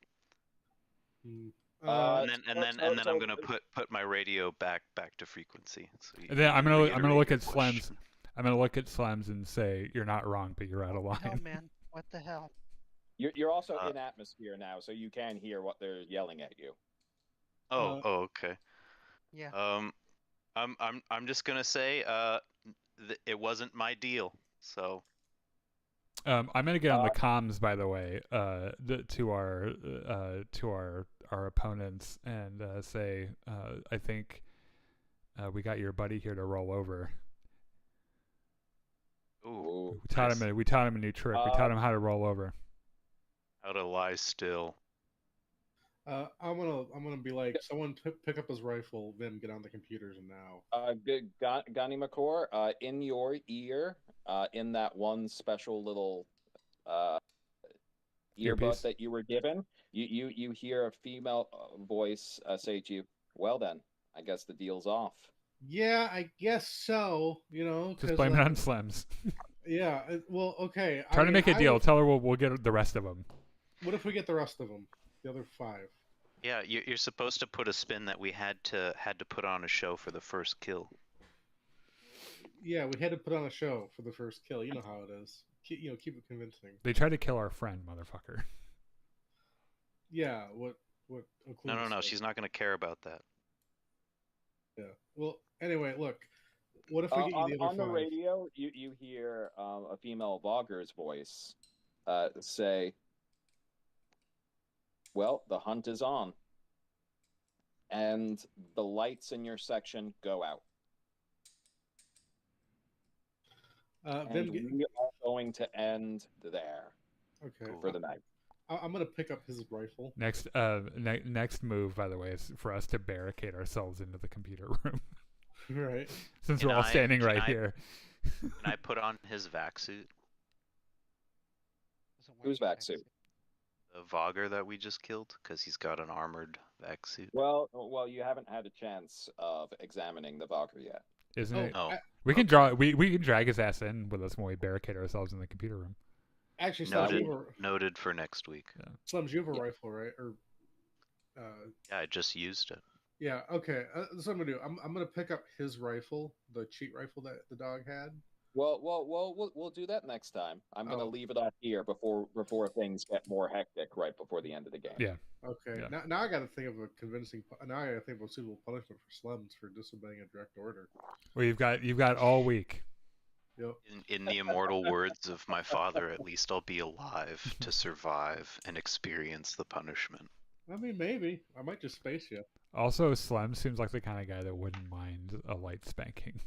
Uh, and then I'm gonna put my radio back to frequency. So and then I'm gonna look at Slems. I'm gonna look at Slems and say, "You're not wrong, but you're out of line." Oh man, what the hell? You're also in atmosphere now, so you can hear what they're yelling at you. Okay. Yeah. I'm just gonna say it wasn't my deal. So. I'm gonna get on the comms, by the way, to our opponents and say, I think we got your buddy here to roll over. Ooh. We taught him a new trick. We taught him how to roll over. How to lie still. I'm gonna be like, someone pick up his rifle, then get on the computers now. Gani McCore, in your ear, in that one special little earbud that you were given, you hear a female voice say to you, "Well then, I guess the deal's off." Yeah, I guess so. Just blame it on Slems. Yeah. Well, okay. Try to make a deal. Tell her we'll get the rest of them. What if we get the rest of them? The other 5. Yeah, you're supposed to put a spin that we had to put on a show for the first kill. Yeah, we had to put on a show for the first kill. You know how it is. Keep it convincing. They tried to kill our friend, motherfucker. Yeah. What? No. She's not going to care about that. Yeah. Well, anyway, look. What if we get you the other 5? On the radio, you hear a female vlogger's voice say, "Well, the hunt is on, and the lights in your section go out. We are going to end there. Okay. For the night. I'm gonna pick up his rifle. Next move, by the way, is for us to barricade ourselves into the computer room. Right. Since we're all standing right here. Can I put on his vac suit? Whose vac suit? The Vogger that we just killed, because he's got an armored vac suit. Well, you haven't had a chance of examining the Vogger yet. Isn't it? Oh. We can drag his ass in with us when we barricade ourselves in the computer room. Actually, noted for next week. Yeah. Slems, you have a rifle, right? Or yeah, I just used it. Yeah. Okay. That's what I'm gonna do. I'm gonna pick up his rifle, the cheat rifle that the dog had. Well, we'll do that next time. I'm gonna leave it out here before things get more hectic right before the end of the game. Yeah. Okay. Yeah. Now I got to think of a convincing. Now I got to think of a suitable punishment for Slems for disobeying a direct order. Well, you've got all week. Yep. In the immortal words of my father, at least I'll be alive to survive and experience the punishment. I mean, maybe I might just space you. Also, Slem seems like the kind of guy that wouldn't mind a light spanking.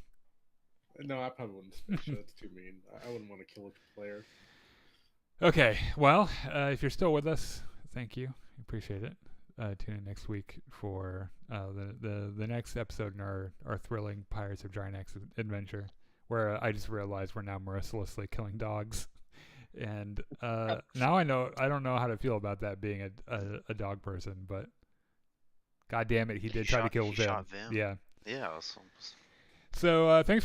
No, I probably wouldn't space you. That's too mean. I wouldn't want to kill a player. Okay, well, if you're still with us, thank you. Appreciate it. Tune in next week for the next episode in our thrilling Pirates of Drinax adventure, where I just realized we're now mercilessly killing dogs. And now I don't know how to feel about that being a dog person, but god damn it, he did try to kill Vim. Shot Vim. Yeah. Yeah. Awesome. So thanks